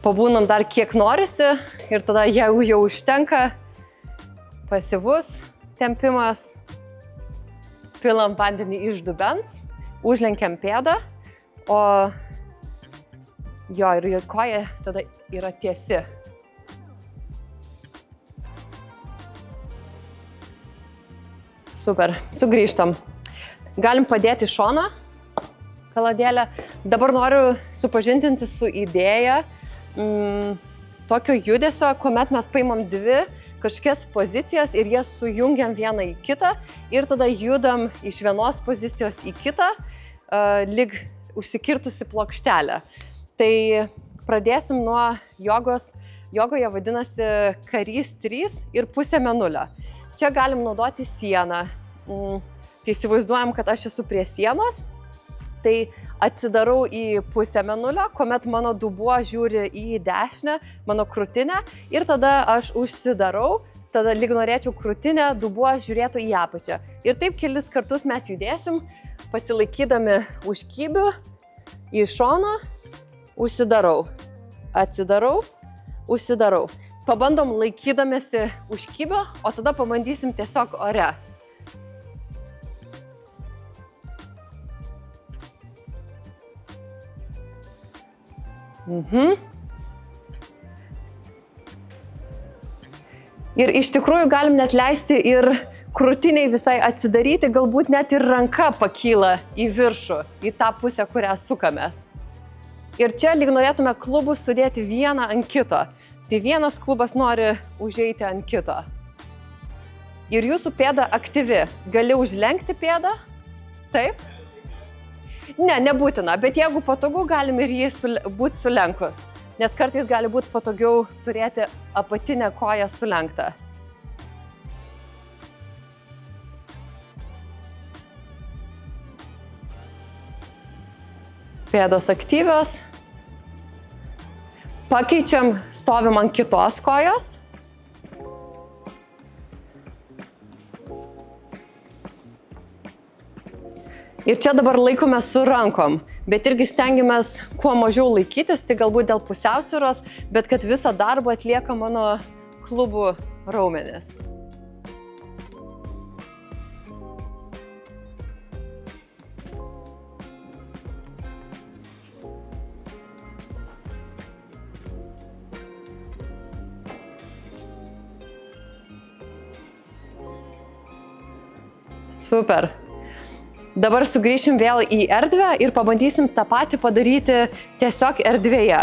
Pabūnam dar kiek norisi ir tada jeigu jau užtenka, pasyvus tempimas, pilam vandenį iš dubens, užlenkiam pėdą, o jo ir koja tada yra tiesi. Super, sugrįžtam. Galim padėti į šoną kaladėlę. Dabar noriu supažindinti su idėja tokio judesio, kuomet mes paimam dvi kažkokias pozicijas ir jas sujungiam vieną į kitą ir tada judam iš vienos pozicijos į kitą, lyg užsikirtusi plokštelę. Tai pradėsim nuo jogos. Jogoje vadinasi karys 3 ir pusė mėnulio. Čia galim naudoti sieną. Tai įsivaizduojam, kad aš esu prie sienos. Tai atsidarau į pusę mėnulio, kuomet mano dubuo žiūri į dešinę, mano krūtinę ir tada aš užsidarau, tada lyg norėčiau krūtinę, dubuo žiūrėtų į apačią. Ir taip kelis kartus mes judėsim, pasilaikydami už kybių, į šoną, užsidarau, atsidarau, užsidarau. Pabandom laikydamėsi už kybio, o tada pabandysim tiesiog ore. Ir iš tikrųjų galim net leisti ir krūtiniai visai atsidaryti, galbūt net ir ranka pakyla į viršų, į tą pusę, kurią sukamės. Ir čia lyg norėtume klubus sudėti vieną ant kito. Tai vienas klubas nori užeiti ant kito. Ir jūsų pėda aktyvi. Gali užlenkti pėdą? Taip? Ne, nebūtina, bet jeigu patogu, galim ir jį būti sulenkus. Nes kartais gali būti patogiau turėti apatinę koją sulenktą. Pėdos aktyvios. Pakeičiam, stovim ant kitos kojos. Ir čia dabar laikome su rankom, bet irgi stengiamės kuo mažiau laikytis, tai galbūt dėl pusiausvyros, bet kad visą darbą atlieka mano klubų raumenys. Super. Dabar sugrįšim vėl į erdvę ir pabandysim tą patį padaryti tiesiog erdvėje,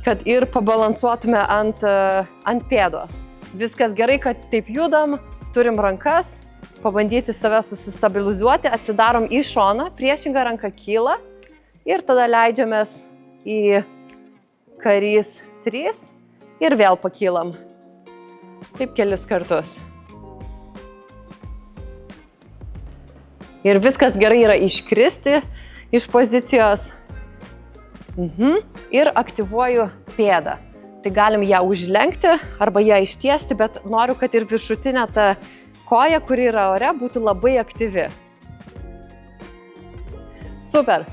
kad ir pabalansuotume ant pėdos. Viskas gerai, kad taip judam, turim rankas, pabandyti save susistabilizuoti, atsidarom į šoną, priešinga ranka kyla ir tada leidžiamės į karys 3 ir vėl pakylam. Taip kelis kartus. Ir viskas gerai yra iškristi iš pozicijos. Ir aktyvuoju pėdą. Tai galim ją užlenkti arba ją ištiesti, bet noriu, kad ir viršutinė ta koja, kuri yra ore, būtų labai aktyvi. Super.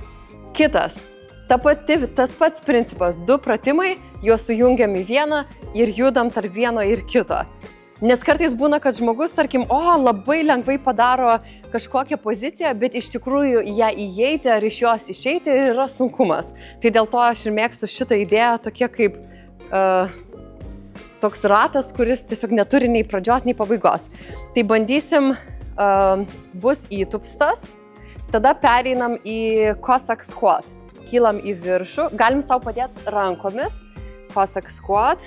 Kitas. Tas pats principas, 2 pratimai, juos sujungiam į vieną ir judam tarp vieno ir kito. Nes kartais būna, kad žmogus, tarkim, labai lengvai padaro kažkokią poziciją, bet iš tikrųjų į ją įeiti ar iš jos išeiti yra sunkumas. Tai dėl to aš ir mėgstu šitą idėją, tokia kaip toks ratas, kuris tiesiog neturi nei pradžios, nei pabaigos. Tai bandysim, bus įtupstas, tada pereinam į Cossack squat. Kylam į viršų, galim savo padėti rankomis, Cossack squat,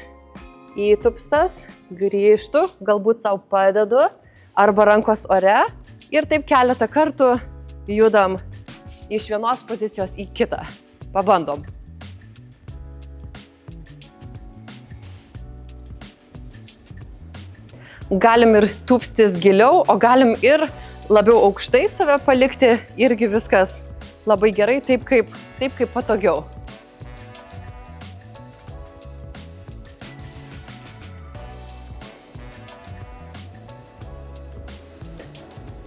įtupstas, grįžtu, galbūt savo padedu, arba rankos ore ir taip keletą kartų judam iš vienos pozicijos į kitą. Pabandom. Galim ir tūpstis giliau, o galim ir labiau aukštai save palikti, irgi viskas labai gerai, taip kaip patogiau.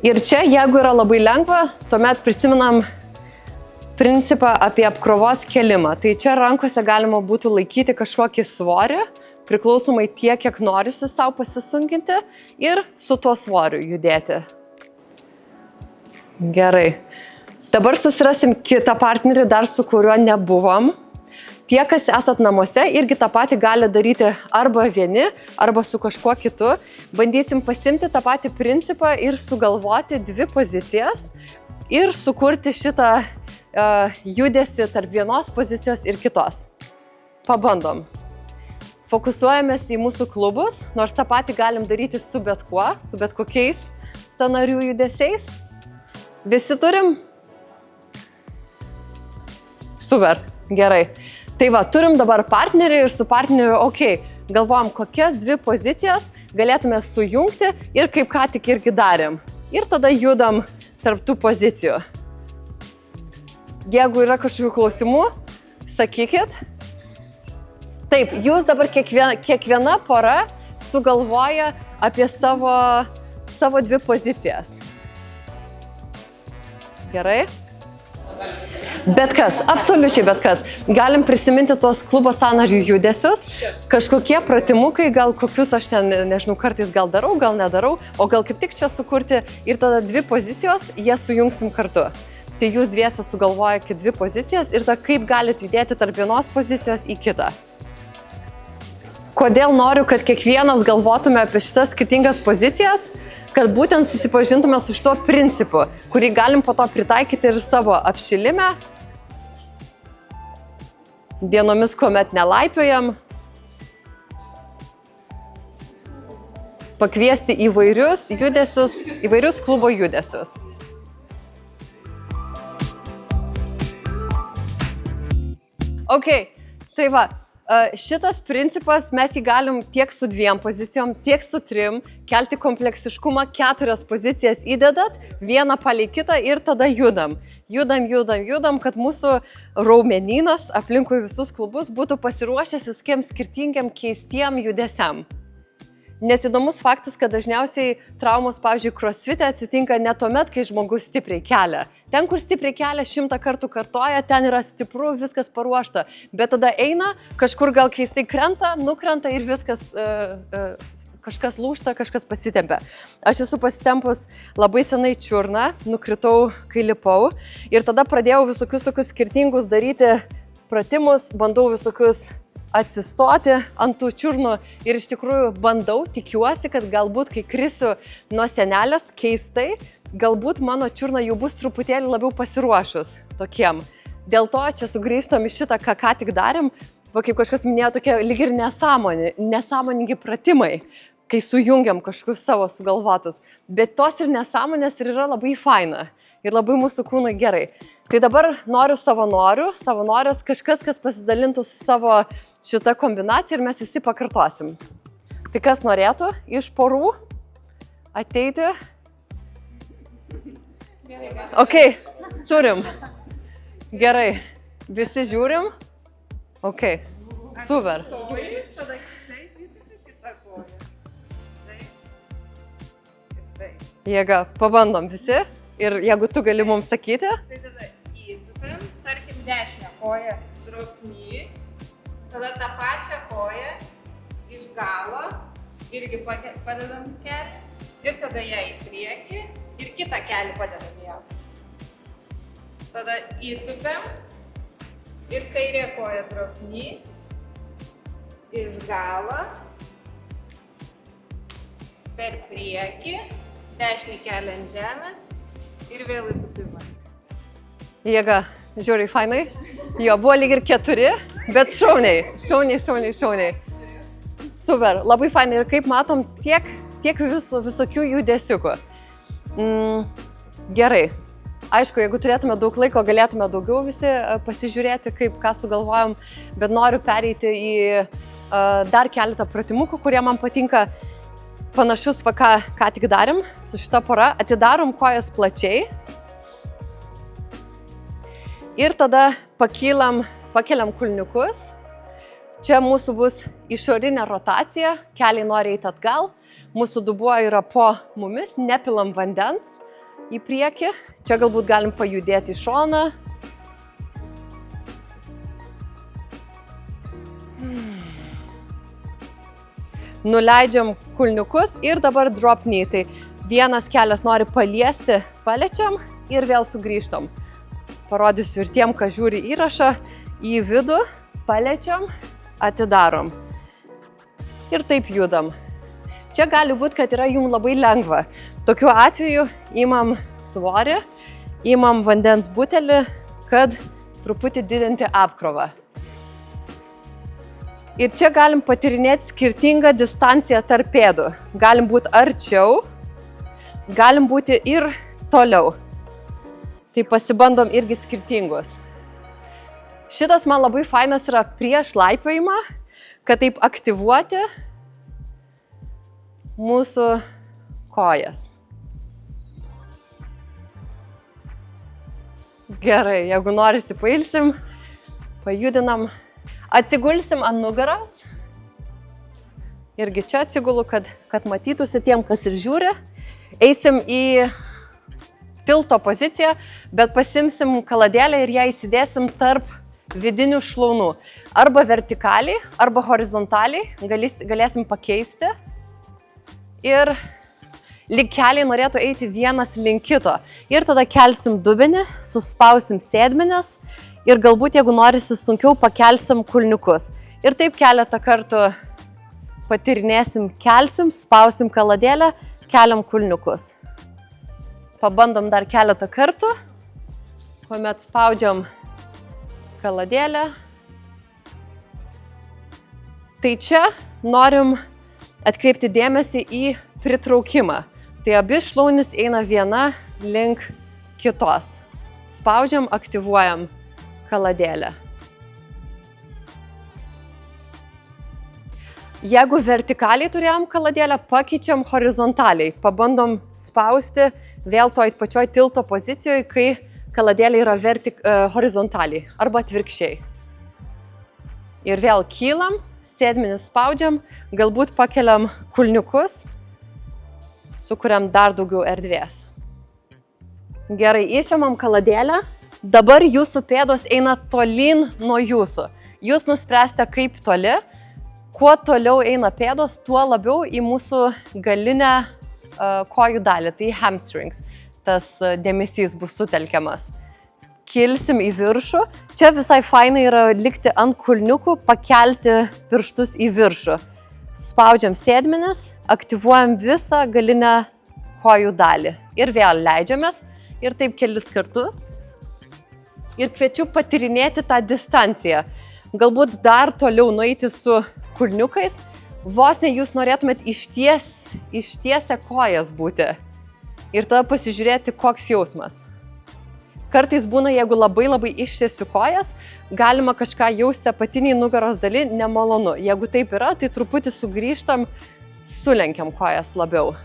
Ir čia, jeigu yra labai lengva, tuomet prisimenam principą apie apkrovos kėlimą. Tai čia rankose galima būtų laikyti kažkokį svorį, priklausomai tiek, kiek norisi savo pasisunkinti ir su tuo svoriu judėti. Gerai. Dabar susirasim kitą partnerį, dar su kuriuo nebuvom. Tie, kas esat namuose, irgi tą patį gali daryti arba vieni, arba su kažkuo kitu. Bandysim pasimti tą patį principą ir sugalvoti 2 pozicijas ir sukurti šitą judesį tarp vienos pozicijos ir kitos. Pabandom. Fokusuojamės į mūsų klubus, nors tą patį galim daryti su bet kuo, su bet kokiais sąnarių judesiais. Visi turim? Super, gerai. Tai va, turim dabar partnerį ir su partneriu, galvojam, kokias 2 pozicijas galėtume sujungti ir kaip ką tik irgi darėm. Ir tada judam tarp tų pozicijų. Jeigu yra kažkokių klausimų, sakykit. Taip, jūs dabar kiekviena pora sugalvoja apie savo 2 pozicijas. Gerai? Bet kas, absoliučiai bet kas. Galim prisiminti tuos klubo sąnarių judesius, kažkokie pratimukai, gal kokius aš ten, nežinau, kartais gal darau, gal nedarau, o gal kaip tik čia sukurti ir tada 2 pozicijos, jas sujungsim kartu. Tai jūs dviese sugalvojate 2 pozicijas ir tada kaip galite judėti tarp vienos pozicijos į kitą. Kodėl noriu, kad kiekvienas galvotume apie šitas skirtingas pozicijas? Kad būtent susipažintume su šituo principu, kurį galim po to pritaikyti ir savo apšilime, dienomis, kuomet nelaipiojam, pakviesti įvairius judesius, įvairius klubo judesius. Tai va. Šitas principas mes jį galim tiek su 2 pozicijom, tiek su 3, kelti kompleksiškumą, 4 pozicijas įdedat, vieną palei kitą ir tada judam. Judam, kad mūsų raumenynas aplinkui visus klubus būtų pasiruošęs visiems skirtingiam keistiem judesiam. Nes įdomus faktas, kad dažniausiai traumos, pavyzdžiui, crossfite atsitinka ne tuomet, kai žmogus stipriai kelia. Ten, kur stipriai kelia, 100 kartų kartoja, ten yra stipru, viskas paruošta. Bet tada eina, kažkur gal keistai krenta, nukrenta ir viskas, kažkas lūžta, kažkas pasitempia. Aš esu pasitempus labai senai čiurną, nukritau, kai lipau. Ir tada pradėjau visokius tokius skirtingus daryti pratimus, bandau visokius atsistoti ant tų čiurnų ir iš tikrųjų bandau, tikiuosi, kad galbūt, kai krisiu nuo senelės keistai, galbūt mano čiurna jau bus truputėlį labiau pasiruošus tokiem. Dėl to čia sugrįžtam į šitą, ką tik darėm, kaip kažkas minėjo, tokie lyg ir nesąmoningi pratimai, kai sujungiam kažkokius savo sugalvotus. Bet tos ir nesąmonės ir yra labai faina ir labai mūsų kūnui gerai. Tai dabar noriu savanorės, kažkas, kas pasidalintų su savo šitą kombinaciją ir mes visi pakartosim. Tai kas norėtų iš porų ateiti? Turim. Gerai. Visi žiūrim? Super. Jėga, pabandom visi. Ir jeigu tu gali mums sakyti. Tai tada įtupėm, tarkim, dešinę koją drobny, tada tą pačią koją iš galo irgi padedam kelį ir tada ją į priekį ir kitą kelį padedam ją. Tada įtupiam ir kairė koja drobny, iš galo, per priekį, dešinį kelią ant žemės ir vėl įtupimas. Jėga, žiūri, fainai. Jo, buvo lyg ir 4, bet šauniai. Super, labai fainai. Ir kaip matom, tiek visokių judesiukų. Gerai. Aišku, jeigu turėtume daug laiko, galėtume daugiau visi pasižiūrėti, ką sugalvojom, bet noriu pereiti į dar keletą pratimukų, kurie man patinka. Panašus, ką tik darėm su šita pora. Atidarom kojas plačiai. Ir tada pakeliam kulniukus. Čia mūsų bus išorinė rotacija, keliai nori eiti atgal. Mūsų dubuo yra po mumis, nepilam vandens į priekį. Čia galbūt galim pajudėti į šoną. Nuleidžiam kulniukus ir dabar drop knee. Tai vienas kelias nori paliesti, paliečiam ir vėl sugrįžtam. Parodysiu ir tiem, kas žiūri įrašą, į vidų, paliečiam, atidarom. Ir taip judam. Čia gali būti, kad yra jums labai lengva. Tokiu atveju imam svorį, imam vandens butelį, kad truputį didinti apkrovą. Ir čia galim patyrinėti skirtingą distanciją tarp pėdų. Galim būti arčiau, galim būti ir toliau. Tai pasibandom irgi skirtingus. Šitas man labai fainas yra prieš laipiojimą, kad taip aktyvuoti mūsų kojas. Gerai, jeigu norisi pailsim, pajudinam. Atsigulsim ant nugaros. Irgi čia atsigulu, kad matytųsi tiem, kas ir žiūri. Eisim į tilto poziciją, bet pasimsim kaladėlę ir ją įsidėsim tarp vidinių šlaunų. Arba vertikaliai, arba horizontaliai. Galėsim pakeisti. Ir lyg keliai norėtų eiti vienas link kito. Ir tada kelsim dubenį, suspausim sėdmenis. Ir galbūt, jeigu norisi sunkiau, pakelsim kulniukus. Ir taip keletą kartų patyrinėsim, kelsim, spausim kaladėlę, keliam kulniukus. Pabandom dar keletą kartų, kuomet spaudžiam kaladėlę. Tai čia norim atkreipti dėmesį į pritraukimą. Tai abi šlaunys eina viena link kitos. Spaudžiam, aktyvuojam kaladėlę. Jeigu vertikaliai turėjom kaladėlę, pakeičiam horizontaliai. Pabandom spausti vėl toj pačioj tilto pozicijoje, kai kaladėlė yra horizontaliai arba atvirkščiai. Ir vėl kylam, sėdmenis spaudžiam, galbūt pakeliam kulniukus, sukuriam dar daugiau erdvės. Gerai, išimam kaladėlę. Dabar jūsų pėdos eina tolyn nuo jūsų. Jūs nuspręsite, kaip toli. Kuo toliau eina pėdos, tuo labiau į mūsų galinę kojų dalį, tai hamstrings. Tas dėmesys bus sutelkiamas. Kilsim į viršų. Čia visai fainai yra likti ant kulniukų, pakelti pirštus į viršų. Spaudžiam sėdmenis, aktyvuojam visą galinę kojų dalį. Ir vėl leidžiamės. Ir taip kelis kartus. Ir kviečiu patyrinėti tą distanciją. Galbūt dar toliau nueiti su kulniukais. Vos ne jūs norėtumėt ištiesę kojas būti. Ir tada pasižiūrėti, koks jausmas. Kartais būna, jeigu labai ištiesiu kojas, galima kažką jausti apatiniai nugaros daly nemalonu. Jeigu taip yra, tai truputį sugrįžtam, sulenkiam kojas labiau.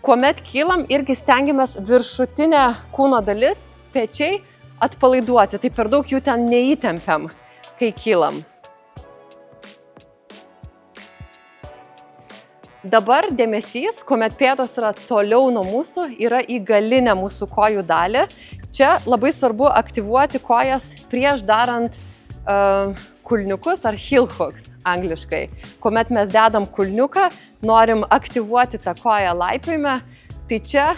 Kuomet kylam, irgi stengiamės viršutinę kūno dalis, pečiai, atpalaiduoti. Tai per daug jų ten neįtempiam, kai kylam. Dabar dėmesys, kuomet pėdos yra toliau nuo mūsų, yra į galinę mūsų kojų dalį. Čia labai svarbu aktyvuoti kojas prieš darant kulniukus ar heel hooks angliškai. Kuomet mes dedam kulniuką, norim aktyvuoti tą koją laipiojime, tai čia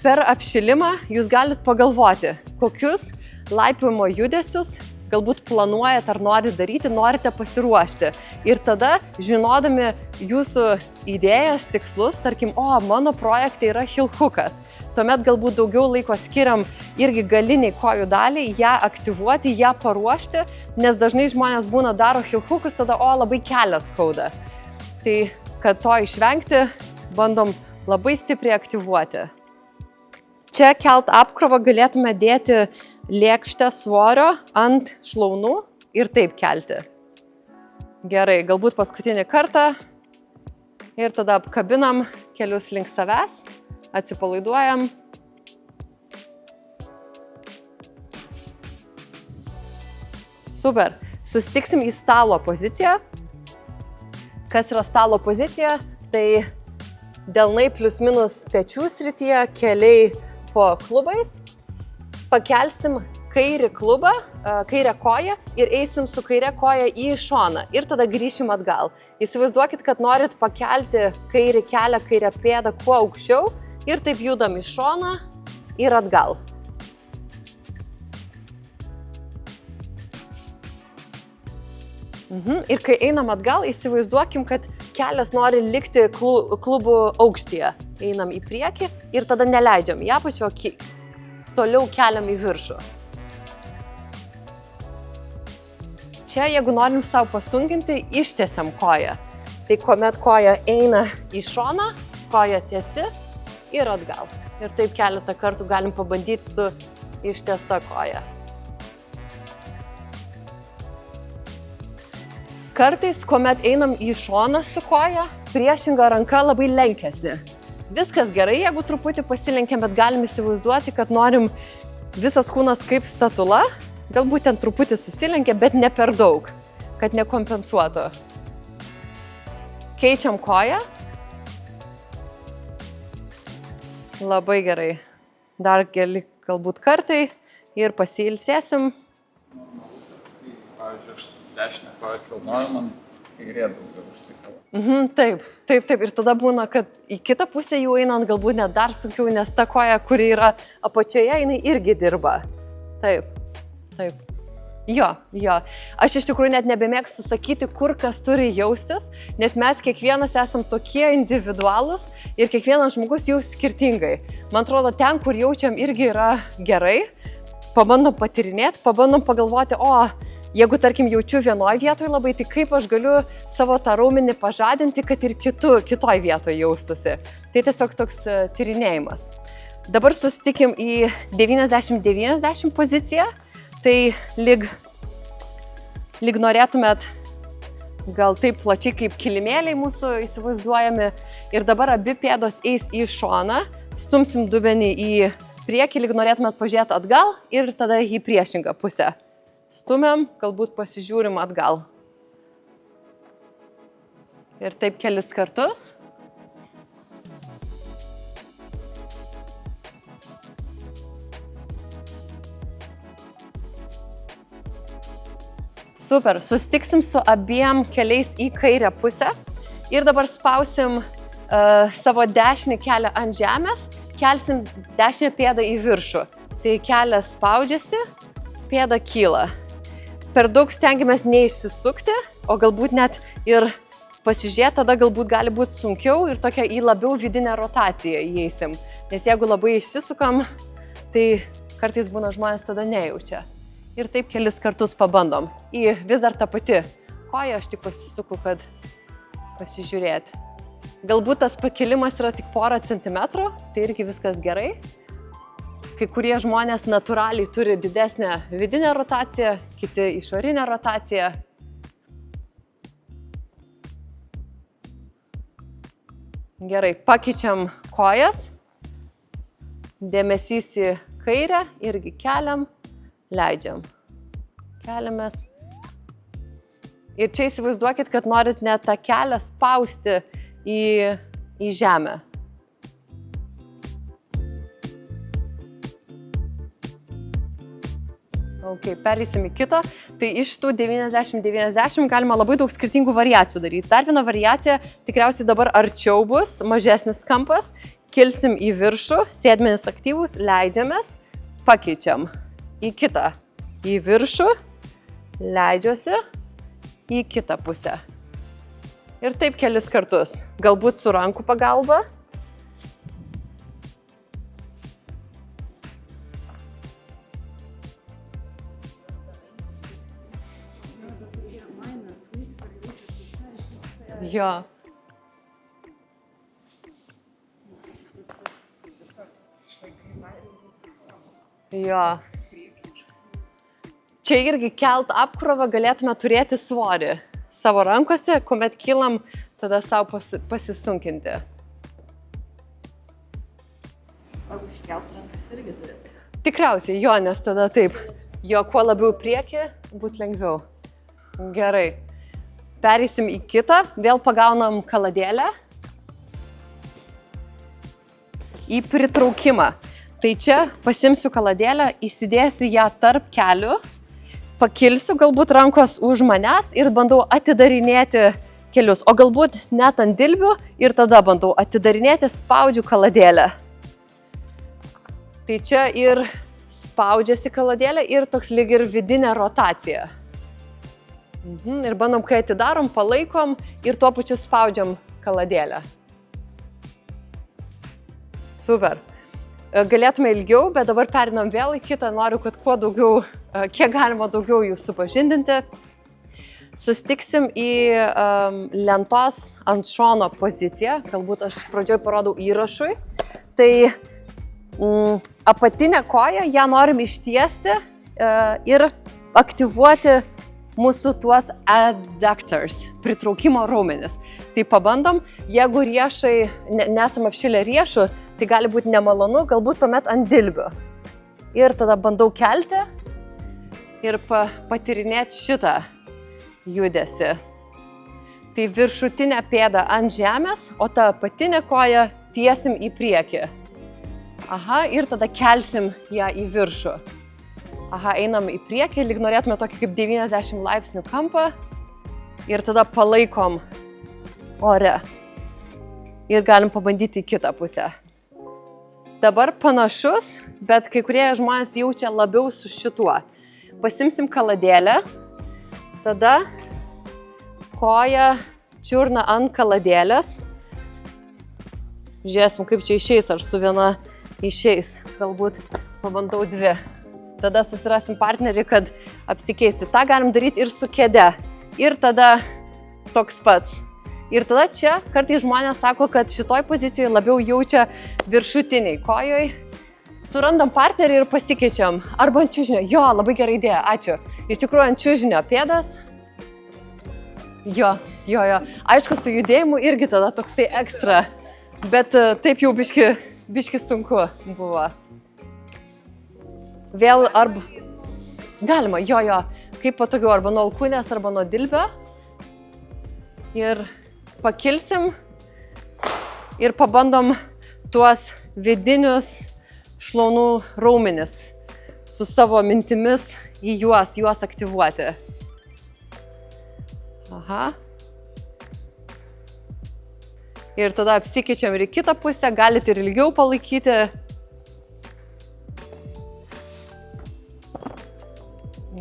per apšilimą jūs galit pagalvoti, kokius laipiojimo judesius galbūt planuojat ar norite pasiruošti. Ir tada, žinodami jūsų idėjas, tikslus, tarkim, mano projekte yra heel hookas. Tuomet galbūt daugiau laiko skiriam irgi galiniai kojų daliai, ją aktyvuoti, ją paruošti, nes dažnai žmonės daro heel hookus, tada labai kelias skauda. Tai, kad to išvengti, bandom labai stipriai aktyvuoti. Čia kelt apkrovą galėtume dėti lėkštę svorio ant šlaunų ir taip kelti. Gerai, galbūt paskutinį kartą ir tada apkabinam kelius link savęs, atsipalaiduojam. Super. Susitiksim į stalo poziciją. Kas yra stalo pozicija? Tai delnai plius minus pečių srityje, keliai po klubais. Pakelsim kairį klubą, kairę koją ir eisim su kairė koja į šoną ir tada grįšim atgal. Įsivaizduokit, kad norit pakelti kairį kelią, kairę pėdą kuo aukščiau ir taip judam į šoną ir atgal. Ir kai einam atgal, įsivaizduokim, kad kelias nori likti klubų aukštyje. Einam į priekį ir tada neleidžiam į apačią, toliau keliam į viršų. Čia, jeigu norim savo pasunkinti, ištiesiam koją. Tai kuomet koja eina į šoną, koja tiesi ir atgal. Ir taip keletą kartų galim pabandyti su ištiesta koja. Kartais, kuomet einam į šoną su koja, priešinga ranka labai lenkiasi. Viskas gerai, jeigu truputį pasilenkiam, bet galim įsivaizduoti, kad norim visas kūnas kaip statula, galbūt ten truputį susilenkia, bet ne per daug, kad nekompensuotų. Keičiam koją. Labai gerai. Dar keli galbūt kartai ir pasiilsėsim. Pavyzdžiui, aš dešinę koją kilnoju, man kairė daugiau užsikala. Taip. Ir tada būna, kad į kitą pusę jau einant galbūt net dar sunkiau, nes ta koja, kuri yra apačioje, jinai irgi dirba. Taip. Jo. Aš iš tikrųjų net nebemėgstu sakyti, kur kas turi jaustis, nes mes kiekvienas esam tokie individualūs ir kiekvienas žmogus jau skirtingai. Man atrodo, ten, kur jaučiam, irgi yra gerai. Pabandom patyrinėti, pabandom pagalvoti, jeigu, tarkim, jaučiu vienoje vietoje labai, tai kaip aš galiu savo tą raumenį pažadinti, kad ir kitoj vietoje jaustųsi. Tai tiesiog toks tyrinėjimas. Dabar susitikim į 90-90 poziciją. Tai lyg norėtumėt gal taip plačiai kaip kilimėliai mūsų įsivaizduojami. Ir dabar abi pėdos eis į šoną, stumsim dubenį į priekį, lyg norėtumėt pažiūrėti atgal ir tada į priešingą pusę. Stumiam, galbūt pasižiūrim atgal. Ir taip kelis kartus. Super, susitiksim su abiem keliais į kairę pusę. Ir dabar spausim savo dešinį kelią ant žemės, kelsim dešinę pėdą į viršų. Tai kelias spaudžiasi, pėda kyla. Per daug stengiamės neišsisukti, o galbūt net ir pasižiūrėti, tada galbūt gali būti sunkiau ir tokia į labiau vidinę rotaciją įeisim. Nes jeigu labai išsisukam, tai kartais būna žmonės tada nejaučia. Ir taip kelis kartus pabandom. Vis dar ta pati koja, aš tik pasisuku, kad pasižiūrėti. Galbūt tas pakilimas yra tik porą centimetrų, tai irgi viskas gerai. Kai kurie žmonės natūraliai turi didesnę vidinę rotaciją, kiti išorinę rotaciją. Gerai, pakeičiam kojas. Dėmesys į kairę, irgi keliam, leidžiam. Keliamės. Ir čia įsivaizduokit, kad norit net tą kelią spausti į į žemę. Ok, pereisim į kitą. Tai iš tų 90-90 galima labai daug skirtingų variacijų daryti. Dar viena variacija tikriausiai dabar arčiau bus, mažesnis kampas. Kilsim į viršų, sėdmenis aktyvus, leidžiamės, pakeičiam į kitą. Į viršų, leidžiuosi į kitą pusę. Ir taip kelis kartus. Galbūt su rankų pagalba. Jo. Jo. Čia irgi kelt apkrovą galėtume turėti svorį savo rankose, kuomet kylam, tada savo pasisunkinti. O užkelt rankas irgi turėtų. Tikriausiai, jo, nes tada taip. Jo, kuo labiau į priekį, bus lengviau. Gerai. Pereisim į kitą, vėl pagaunam kaladėlę. Į pritraukimą. Tai čia pasimsiu kaladėlę, įsidėsiu ją tarp kelių, pakilsiu galbūt rankos už manęs ir bandau atidarinėti kelius, o galbūt net ant dilbių ir tada bandau atidarinėti, spaudžiu kaladėlę. Tai čia ir spaudžiasi kaladėlė ir toks lyg ir vidinė rotacija. Ir bandom, kai atidarom, palaikom ir tuo pačiu spaudžiam kaladėlę. Super. Galėtume ilgiau, bet dabar perinam vėl į kitą. Noriu, kad kuo daugiau, kiek galima daugiau jūs supažindinti. Sustiksim į lentos ant šono poziciją. Galbūt aš pradžioj parodau įrašui. Tai apatinę koją, ją norim ištiesti ir aktyvuoti mūsų tuos adductors, pritraukimo raumenis. Tai pabandom, jeigu riešai, nesam apšilę riešų, tai gali būti nemalonu, galbūt tuomet ant dilbių. Ir tada bandau kelti ir patirinėti šitą judesį. Tai viršutinė pėda ant žemės, o ta apatinė koja tiesim į priekį. Aha, ir tada kelsim ją į viršų. Aha, einam į priekį, lyg norėtume tokį kaip 90 laipsnių kampą ir tada palaikom ore. Ir galim pabandyti į kitą pusę. Dabar panašus, bet kai kurie žmonės jaučia labiau su šituo. Pasimsim kaladėlę, tada koja čiurna ant kaladėlės. Žiūrėsim, kaip čia išeis, ar su viena išeis. Galbūt pabandau dvi. Tada susirasim partnerį, kad apsikeisti. Ta galim daryti ir su kėde. Ir tada toks pats. Ir tada čia kartais žmonės sako, kad šitoj pozicijoje labiau jaučia viršutiniai kojoj. Surandam partnerį ir pasikeičiam. Arba ant čiužinio. Jo, labai gera idėja, ačiū. Iš tikrųjų ant čiužinio pėdas. Jo. Aišku, su judėjimu irgi tada toksai ekstra. Bet taip jau biški sunku buvo. Vėl arba... Galima, jo. Kaip patogiau, arba nuo alkūnės, arba nuo dilbio. Ir pakilsim. Ir pabandom tuos vidinius šlaunų raumenis su savo mintimis į juos aktyvuoti. Aha. Ir tada apsikeičiam ir į kitą pusę, galite ir ilgiau palaikyti.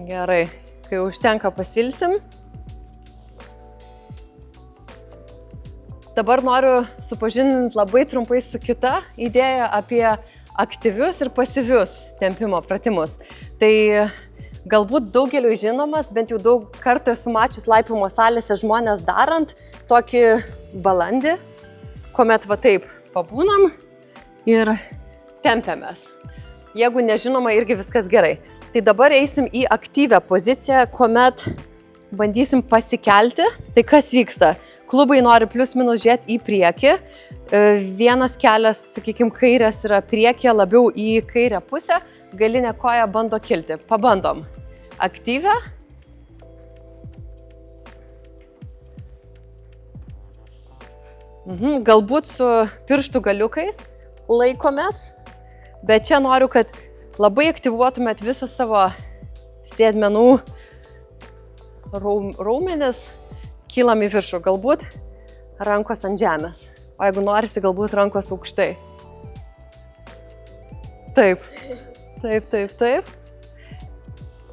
Gerai, kai užtenka pasilsim. Dabar noriu supažindinti labai trumpai su kita idėja apie aktyvius ir pasyvius tempimo pratimus. Tai galbūt daugeliui žinomas, bent jau daug kartų esu mačius laipimo salėse žmonės darant tokį balandį, kuomet va taip pabūnam ir tempiamės. Jeigu nežinoma, irgi viskas gerai. Tai dabar eisim į aktyvią poziciją, kuomet bandysim pasikelti. Tai kas vyksta? Klubai nori plius minus žiūrėti į priekį. Vienas kelias, sakykime, kairės yra priekyje, labiau į kairę pusę. Galinė koja bando kilti. Pabandom. Aktyvią. Galbūt su pirštų galiukais laikomės, bet čia noriu, kad labai aktyvuotumėt visą savo sėdmenų raumenis, kylam į viršų, galbūt rankos ant žemės, o jeigu norisi, galbūt rankos aukštai. Taip.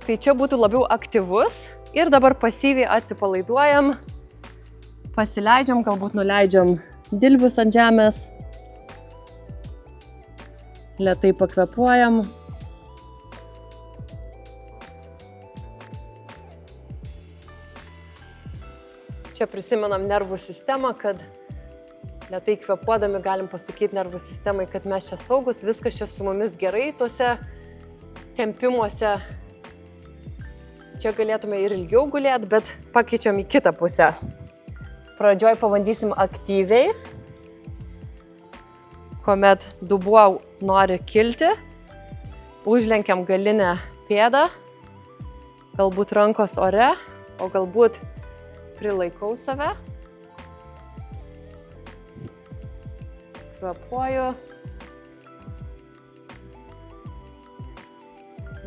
Tai čia būtų labiau aktyvus ir dabar pasyviai atsipalaiduojam, pasileidžiam, galbūt nuleidžiam dilbius ant žemės, lėtai pakvepuojam. Čia prisimenam nervų sistemą, kad lėtai kvėpuodami galim pasakyti nervų sistemai, kad mes čia saugus, viskas čia su mumis gerai, tuose tempimuose. Čia galėtume ir ilgiau gulėti, bet pakeičiam į kitą pusę. Pradžioj pabandysim aktyviai, kuomet dubuo nori kilti, užlenkiam galinę pėdą, galbūt rankos ore, o galbūt prilaikau save. Kvėpuoju.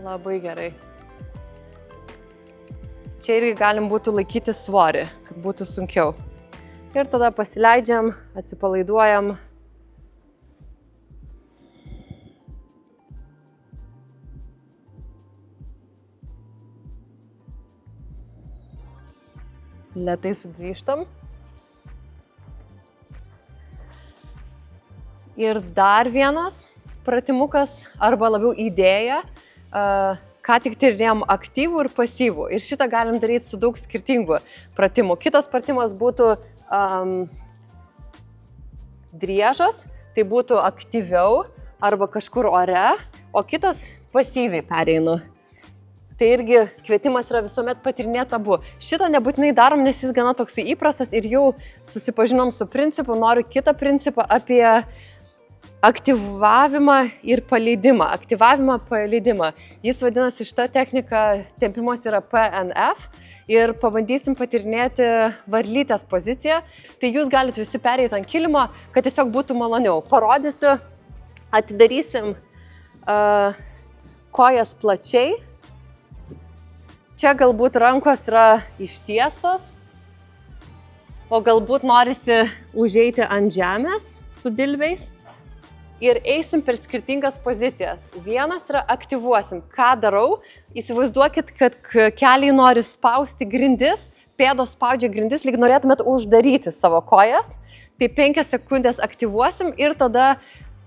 Labai gerai. Čia irgi galim būtų laikyti svorį, kad būtų sunkiau. Ir tada pasileidžiam, atsipalaiduojam. Lėtai sugrįžtam. Ir dar vienas pratimukas, arba labiau idėja, ką tik tyrinėjom aktyvų ir pasyvų. Ir šitą galim daryti su daug skirtingų pratimų. Kitas pratimas būtų driežas, tai būtų aktyviau arba kažkur ore, o kitas pasyviai pereinu. Tai irgi kvietimas yra visuomet patyrinėti abu. Šito nebūtinai darom, nes jis gana toksai įprastas ir jau susipažinom su principu. Noriu kitą principą apie aktyvavimą ir paleidimą. Aktyvavimą, paleidimą. Jis vadinasi, šita technika tempimas yra PNF ir pabandysim patyrinėti varlytės poziciją. Tai jūs galite visi pereiti ant kilimo, kad tiesiog būtų maloniau. Parodysiu, atidarysim kojas plačiai. Čia galbūt rankos yra ištiestos, o galbūt norisi užeiti ant žemės su dilbiais ir eisim per skirtingas pozicijas. Vienas yra aktyvuosim. Ką darau? Įsivaizduokit, kad keliai nori spausti grindis, pėdos spaudžia grindis, lyg norėtumėt uždaryti savo kojas. Tai 5 sekundės aktyvuosim ir tada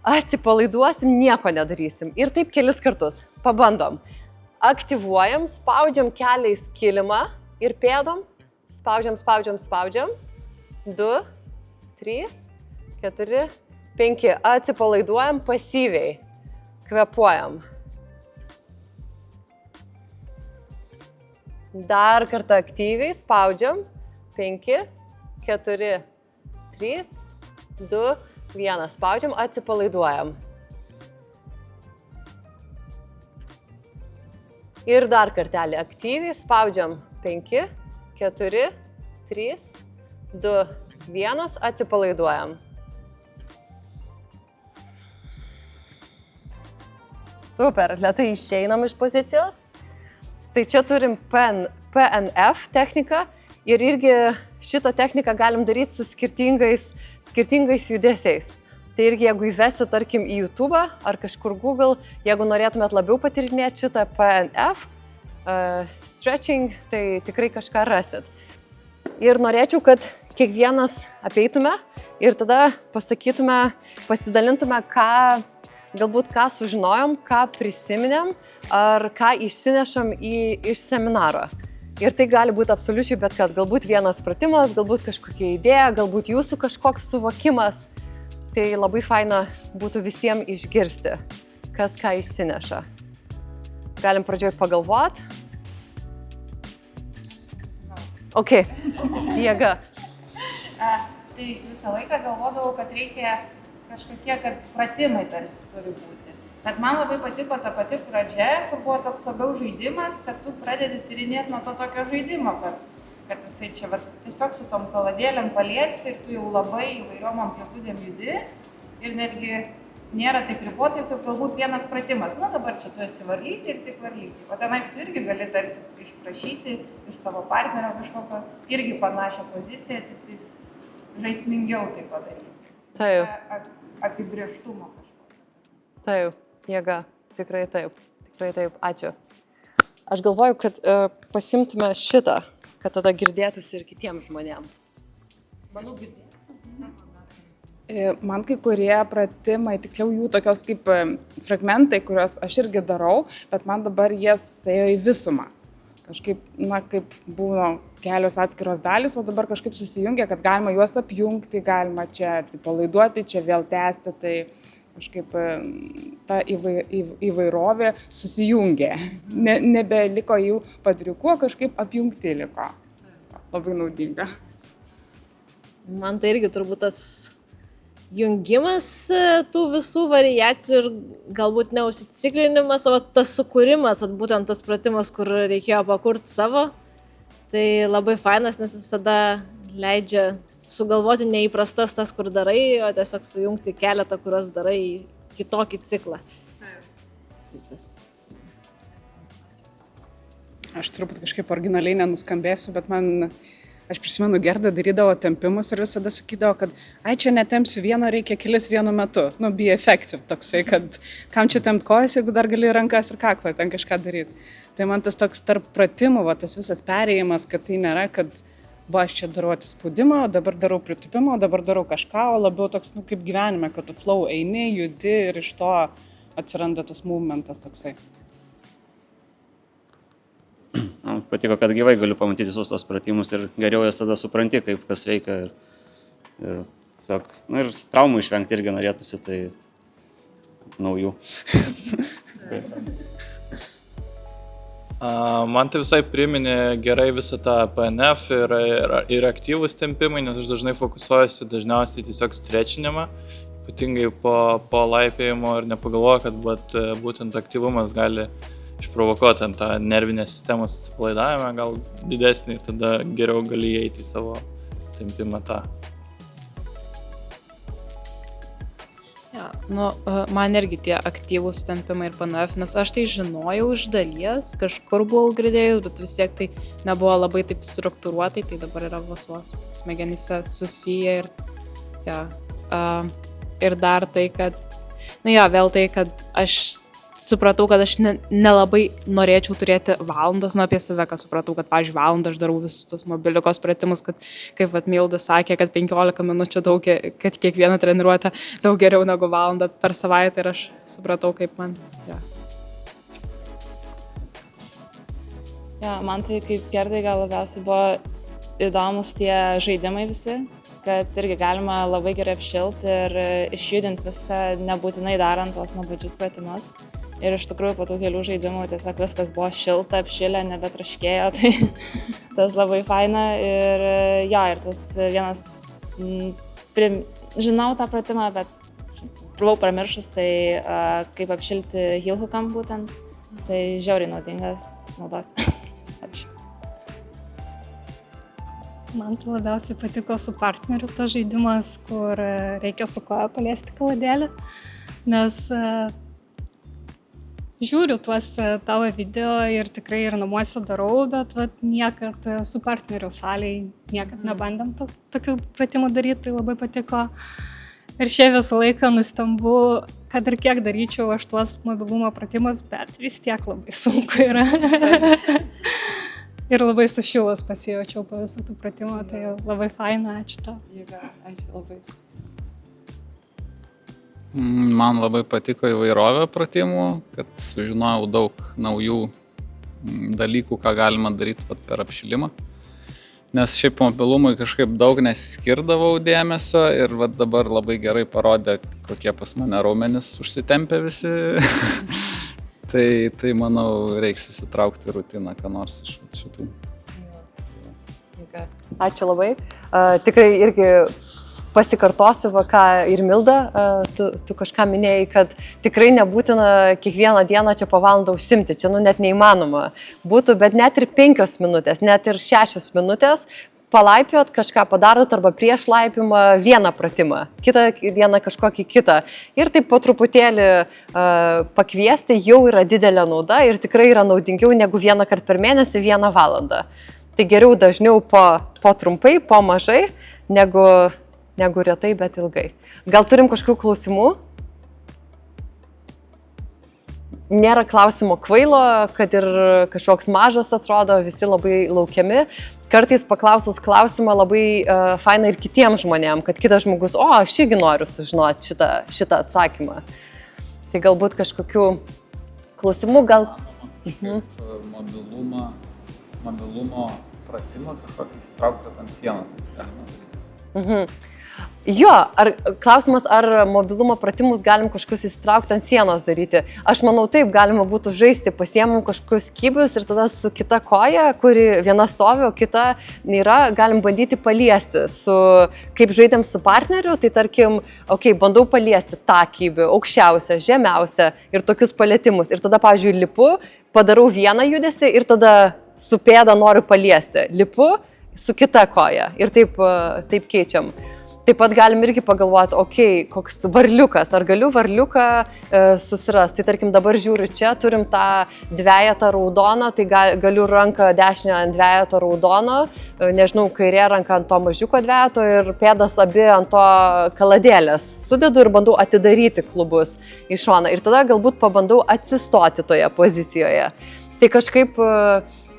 atsipalaiduosim, nieko nedarysim. Ir taip kelis kartus. Pabandom. Aktyvuojam, spaudžiam keliais kilimą ir pėdom, spaudžiam. 2, 3, 4, 5. Atsipalaiduojam pasyviai, kvėpuojam. Dar kartą aktyviai, spaudžiam. 5, 4, 3, 2, 1. Spaudžiam, atsipalaiduojam. Ir dar kartelį aktyviai spaudžiam 5, 4, 3, 2, 1, atsipalaiduojam. Super, lėtai išeinam iš pozicijos. Tai čia turim PNF techniką ir irgi šitą techniką galim daryti su skirtingais judesiais. Tai irgi jeigu įvesit, tarkim, į YouTube ar kažkur Google, jeigu norėtumėt labiau patyrinėti šitą PNF, stretching, tai tikrai kažką rasit. Ir norėčiau, kad kiekvienas apeitume ir tada pasakytume, pasidalintume, galbūt ką sužinojom, ką prisiminėm ar ką išsinešam iš seminaro. Ir tai gali būti absoliučiai bet kas. Galbūt vienas pratimas, galbūt kažkokia idėja, galbūt jūsų kažkoks suvokimas. Tai labai faina būtų visiems išgirsti, kas ką išsineša. Galim pradžioj pagalvot. Ok, jėga. Tai visą laiką galvodavau, kad reikia kažkokie, kad pratimai tarsi turi būti. Bet man labai patiko ta pati pradžia, kur buvo toks labiau žaidimas, kad tu pradedi tyrinėti nuo to tokio žaidimo, kad kad jisai čia vat, tiesiog su tom kaladėlėm paliesti ir tu jau labai įvairiom amplitudėm judi ir netgi nėra taip ribotai, kaip galbūt vienas pratimas. Na dabar čia tu esi varlyti ir tik varlyti. O tenais tu irgi gali tarsi išprašyti iš savo partnerio kažkokio irgi panašią poziciją, tik tais žaismingiau tai padaryti. Taip. Apibrėžtumo kažkokio. Taip, jėga. Tikrai taip. Tikrai taip. Ačiū. Aš galvoju, kad pasimtume šitą, kad tada girdėtųsi ir kitiems žmonėms. Manau, girdėsi. Man kai kurie pratimai, tiksliau jų tokios kaip fragmentai, kuriuos aš irgi darau, bet man dabar jie suėjo į visumą. Kažkaip, kaip buvo kelios atskiros dalys, o dabar kažkaip susijungia, kad galima juos apjungti, galima čia atsipalaiduoti, čia vėl tęsti, tai kažkaip ta įvairovė susijungė. Nebeliko jų padriuku, kažkaip apjungti liko. Labai naudinga. Man tai irgi turbūt tas jungimas tų visų variacijų ir galbūt neužsiciklinimas, o tas sukūrimas, būtent tas pratimas, kur reikėjo pakurti savo, tai labai fainas, nes visada leidžia sugalvoti neįprastas tas, kur darai, o tiesiog sujungti keletą, kuriuos darai į kitokį ciklą. Aš turbūt kažkaip originaliai nenuskambėsiu, bet aš prisimenu, Gerda darydavo tempimus ir visada sakydavo, kad čia netempsiu vieną, reikia kelis vienu metu. Be effective toksai, kad kam čia tempt kojas, jeigu dar gali rankas ir kaklą ten kažką daryti. Tai man tas toks tarp pratimų, tas visas perėjimas, kad tai nėra, kad aš čia darau atsispaudimą, dabar darau pritupimą, dabar darau kažką, o labiau toks, kaip gyvenime, kad tu flow eini, judi ir iš to atsiranda tas movementas toksai. Patiko, kad gyvai galiu pamatyti visus tos pratimus ir geriau jas tada supranti, kaip kas veikia ir tiesiog, ir traumų išvengti irgi norėtųsi, tai naujų. Man tai visai priminė gerai visą tą PNF ir aktyvus tempimai, nes aš dažnai fokusuojuosi dažniausiai tiesiog strečinimą, ypatingai po laipėjimo ir nepagalvoju, kad būtent aktyvumas gali išprovokuoti ant tą nervinės sistemos atsipalaidavimą gal didesnį ir tada geriau gali įeiti į savo tempimą tą. Ja, man irgi tie aktyvūs tempimai ir PNF, nes aš tai žinojau iš dalies, kažkur buvau girdėjus, bet vis tiek tai nebuvo labai taip struktūruotai, tai dabar yra vos smegenyse susiję ir dar tai, kad, vėl tai, kad aš supratau, kad aš nelabai norėčiau turėti valandas apie save, kad supratau, kad, pavyzdžiui, valandą aš darau visus tos mobilikos pratimus, kad, kaip Milda sakė, kad 15 minučių kad kiekviena treniruotė daug geriau negu valandą per savaitę ir aš supratau, kaip man. Man tai kaip Gerdai gal labiausiai buvo įdomus tie žaidimai visi, kad irgi galima labai gerai apšilti ir išjudinti viską, nebūtinai darant tuos nuobodžius pratimus. Ir iš tikrųjų po tų kelių žaidimų tiesiog viskas buvo šilta, apšilę, nebetraškėjo, tai tas labai faina. Ir tas vienas, žinau tą pratimą, bet buvau pramiršus, tai kaip apšilti heel hookam būtent, tai žiauriai naudingas, naudosiu. Ačiū. Man tai labiausiai patiko su partneriu tas žaidimas, kur reikia su koja paliesti kaladėlę, nes žiūriu tuos tavo video ir tikrai ir namuose darau, bet niekad su partneriu salėj niekad nebandėm tokių pratimų daryti, tai labai patiko. Ir šiaip visą laiką nustembu, kad ir kiek daryčiau aš tuos mobilumo pratimus, bet vis tiek labai sunku yra. Ir labai sušilus pasijaučiau po visų tų pratimų, tai labai faina, ačiū tau. Ačiū labai. Man labai patiko įvairovė pratimų, kad sužinojau daug naujų dalykų, ką galima daryti per apšilimą. Nes šiaip mobilumui kažkaip daug neskirdavau dėmesio ir dabar labai gerai parodė, kokie pas mane raumenys užsitempė visi. Tai manau, reiks įsitraukti rutiną, ką nors iš šitų. Ačiū labai. Tikrai irgi pasikartosiu, va, ką ir Milda, tu kažką minėjai, kad tikrai nebūtina kiekvieną dieną čia po valandą užsimti, čia net neįmanoma būtų, bet net ir 5 minutės, net ir 6 minutės palaipiot, kažką padarot arba prieš laipimą vieną pratimą, kitą vieną kažkokį kitą. Ir taip po truputėlį pakviesti jau yra didelė nauda ir tikrai yra naudingiau negu vieną kartą per mėnesį 1 valandą. Tai geriau dažniau po trumpai, po mažai, negu retai, bet ilgai. Gal turim kažkokių klausimų? Nėra klausimo kvailo, kad ir kažkoks mažas atrodo, visi labai laukiami. Kartais paklausus klausimą labai faina ir kitiems žmonėms, kad kitas žmogus, aš irgi noriu sužinoti šitą atsakymą. Tai galbūt kažkokių klausimų gal... Mobilumo pratimą kažkokį įsitraukti ant sienos galima daryti. Jo, klausimas, ar mobilumo pratimus galim kažkokius įsitraukti ant sienos daryti. Aš manau, taip, galima būtų žaisti, pasiemam kažkokius kybius ir tada su kita koja, kuri viena stovi, o kita nėra, galim bandyti paliesti. Kaip žaidėm su partneriu, tai tarkim, bandau paliesti tą kybį, aukščiausią, žemiausią ir tokius palietimus. Ir tada, pavyzdžiui, lipu, padarau vieną judesį ir tada su pėda noriu paliesti. Lipu su kita koja ir taip keičiam. Taip pat galim irgi pagalvoti, koks varliukas, ar galiu varliuką susirasti. Tai tarkim dabar žiūriu čia, turim tą dvejetą raudoną, tai galiu ranką dešinę ant dvejeto raudono, nežinau, kairė ranka ant to mažiuko dvejeto ir pėdas abi ant to kaladėlės. Sudedu ir bandau atidaryti klubus į šoną ir tada galbūt pabandau atsistoti toje pozicijoje. Tai kažkaip...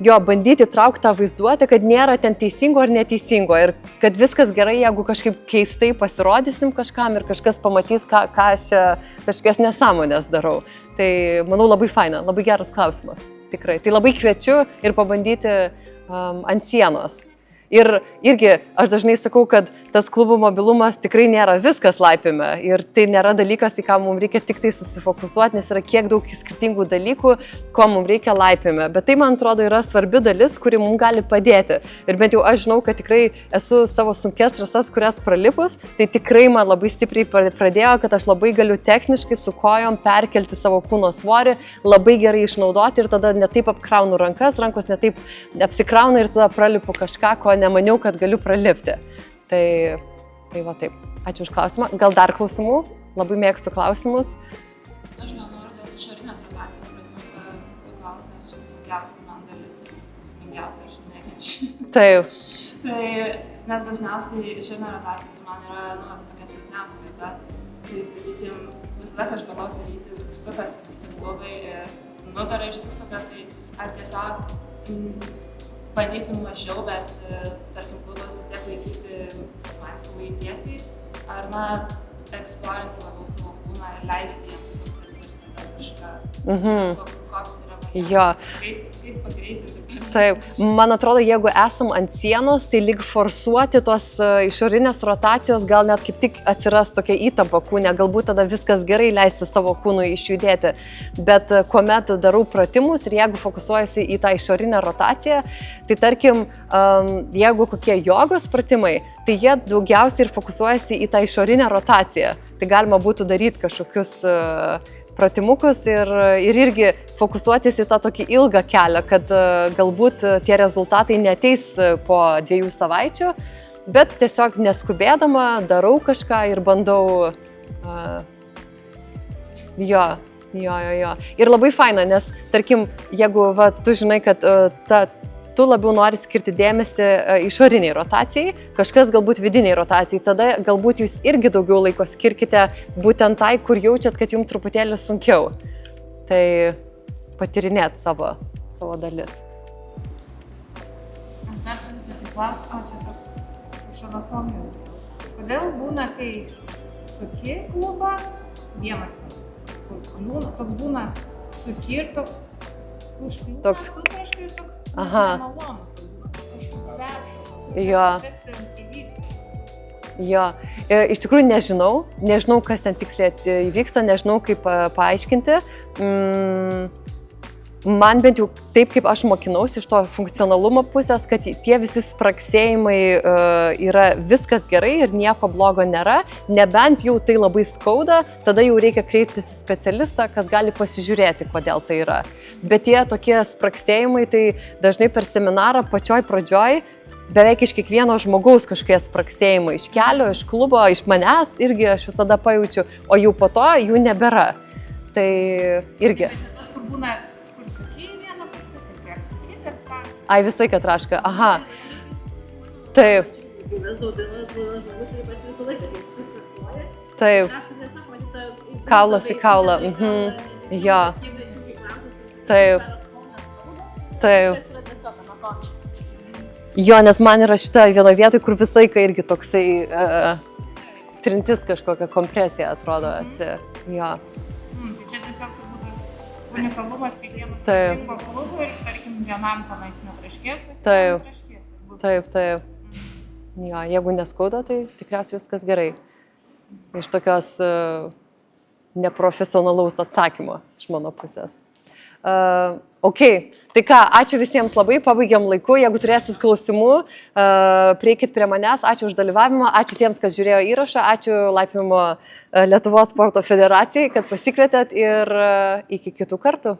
bandyti traukti tą vaizduotę, kad nėra ten teisingo ar neteisingo ir kad viskas gerai, jeigu kažkaip keistai pasirodysim kažkam ir kažkas pamatys, ką aš kažkokias nesąmonės darau. Tai manau labai faina, labai geras klausimas, tikrai. Tai labai kviečiu ir pabandyti ant sienos. Ir irgi aš dažnai sakau, kad tas klubų mobilumas tikrai nėra viskas laipime ir tai nėra dalykas, į ką mums reikia tik tai susifokusuoti, nes yra kiek daug skirtingų dalykų, ko mums reikia laipime. Bet tai, man atrodo, yra svarbi dalis, kuri mums gali padėti. Ir bent jau aš žinau, kad tikrai esu savo sunkes trasas, kurias pralipus, tai tikrai man labai stipriai pradėjo, kad aš labai galiu techniškai su kojom perkelti savo kūno svorį, labai gerai išnaudoti ir tada netaip apkraunu rankas, rankos netaip apsikrauna ir tada pralipu kažką, ko nemaniau, kad galiu pralipti. Tai va taip. Ačiū už klausimą. Gal dar klausimų? Labai mėgstu klausimus. Aš gal noriu dėl išorinės rotacijos pratimų paklausti, nes čia sunkiausia man dalis ir skausmingiausia, aš nekenčiu. Taip. Nes dažniausiai išorinė rotacija tai man yra tokia silpniausia vieta. Tai, sakykime, visada kažką daryti, sukasi visi klubai ir nugara išsisuka, tai ar tiesiog bandyti mažiau, bet, tarkim, klubas vis tiek laikyti mindfully tiesiai, ar, eksplorinti labiau savo kūną ir leisti jiems suktis ir tada kažką, koks yra variantas, kaip pagreitinti. Taip, man atrodo, jeigu esam ant sienos, tai lyg forsuoti tos išorinės rotacijos, gal net kaip tik atsiras tokia įtampa kūne, galbūt tada viskas gerai leisti savo kūnui išjudėti. Bet kuomet darau pratimus ir jeigu fokusuojasi į tą išorinę rotaciją, tai tarkim, jeigu kokie jogos pratimai, tai jie daugiausiai ir fokusuojasi į tą išorinę rotaciją. Tai galima būtų daryti kažkokius pratimukus ir irgi fokusuotis į tą tokį ilgą kelią, kad galbūt tie rezultatai neateis po 2 savaičių, bet tiesiog neskubėdama darau kažką ir bandau. Jo. Ir labai faina, nes tarkim, jeigu tu žinai, kad tu labiau nori skirti dėmesį išoriniai rotacijai, kažkas galbūt vidiniai rotacijai, tada galbūt jūs irgi daugiau laiko skirkite būtent tai, kur jaučiat, kad jums truputėlį sunkiau. Tai patyrinėt savo dalis. Aš dar turiu klausimą, čia toks iš anatomijos. Kodėl būna, kai suki klubą, vienas toks būna suki ir toks užkliūna, sutraškai ir toks nemalonus, kažkoks vežas. Jo. Kas ten įvyksta? Jo. Iš tikrųjų nežinau, kas ten tiksliai įvyksta, nežinau, kaip paaiškinti. man bent jau taip, kaip aš mokinausi iš to funkcionalumo pusės, kad tie visi spraksėjimai yra viskas gerai ir nieko blogo nėra, nebent jau tai labai skauda, tada jau reikia kreiptis į specialistą, kas gali pasižiūrėti, kodėl tai yra. Bet tie tokie spraksėjimai, tai dažnai per seminarą pačioj pradžioj beveik iš kiekvieno žmogaus kažkokie spraksėjimai, iš kelio, iš klubo, iš manęs irgi aš visada pajaučiu, o jau po to jų nebėra. Tai irgi. Tas, kur būna, kur sukiai vieną pusę, tai kiek sukiai, kad ką. Ai, visai katraška, aha. Taip, Kai vesdavau dainas, būna žmogus ir pas visą laiką tai sukartuoja. taip, Kažkas tiesiog matyta Kaulas į kaulą, jo. Taip. Taip. Tas yra tiesiog anatomija. Jo, nes man yra šita viena vietoj, kur visą laiką irgi toksai trintis kažkokia kompresija atrodo jo. Tai čia tiesiog turbūt tas unikalumas kiekvienas Taip. skirtingo klubo ir tarkim vienam tenais netraškės. Taip. Taip. Jo, jeigu neskauda, tai tikriausiai viskas gerai. Iš tokios neprofesionalaus atsakymo iš mano pusės. Ok, tai ką, ačiū visiems labai, pabaigiam laiku, jeigu turėsit klausimų, prieikit prie manęs, ačiū už dalyvavimą, ačiū tiems, kas žiūrėjo įrašą, ačiū Laipiojimo Lietuvos sporto federacijai, kad pasikvietėt ir iki kitų kartų.